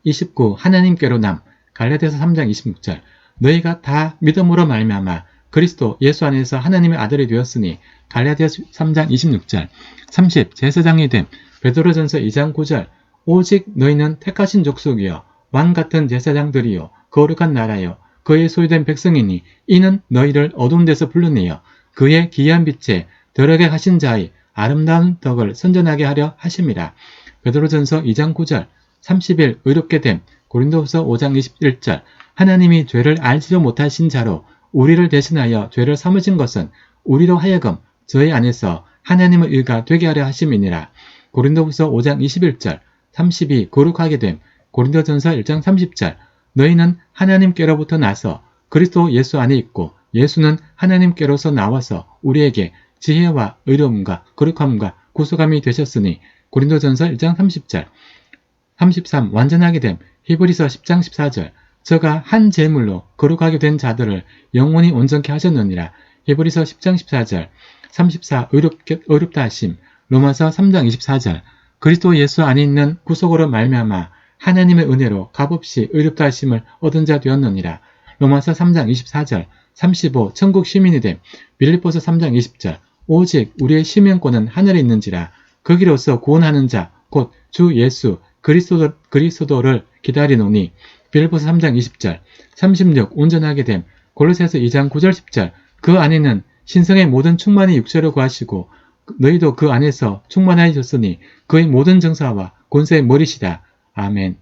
29. 하나님께로 남. 갈라디아서 3장 26절. 너희가 다 믿음으로 말미암아 그리스도 예수 안에서 하나님의 아들이 되었으니. 갈라디아서 3장 26절. 30. 제사장이 됨. 베드로전서 2장 9절. 오직 너희는 택하신 족속이요 왕같은 제사장들이요 거룩한 나라요 그의 소유된 백성이니 이는 너희를 어두운 데서 불러내어 그의 기이한 빛에 들어가게 하신 자의 아름다운 덕을 선전하게 하려 하심이라. 베드로전서 2장 9절. 30일 의롭게 됨. 고린도후서 5장 21절. 하나님이 죄를 알지도 못하신 자로 우리를 대신하여 죄를 삼으신 것은 우리로 하여금 저희 안에서 하나님의 의가 되게 하려 하심이니라. 고린도후서 5장 21절. 32. 거룩하게 됨. 고린도전서 1장 30절. 너희는 하나님께로부터 나서 그리스도 예수 안에 있고 예수는 하나님께로서 나와서 우리에게 지혜와 의로움과 거룩함과 구속함이 되셨으니. 고린도전서 1장 30절. 33. 완전하게 됨. 히브리서 10장 14절. 저가 한 제물로 거룩하게 된 자들을 영원히 온전케 하셨느니라. 히브리서 10장 14절. 34. 의롭다 하심. 로마서 3장 24절. 그리스도 예수 안에 있는 구속으로 말미암아 하나님의 은혜로 값없이 의롭다 하심을 얻은 자 되었느니라. 로마서 3장 24절. 35. 천국 시민이 됨. 빌립보서 3장 20절. 오직 우리의 시민권은 하늘에 있는지라. 거기로서 구원하는 자 곧 주 예수 그리스도를 기다리노니. 빌립보서 3장 20절. 36. 온전하게 됨. 골로새서 2장 9절 10절. 그 안에는 신성의 모든 충만이 육체로 거하시고 너희도 그 안에서 충만하셨으니 그의 모든 정사와 권세의 머리시다. 아멘.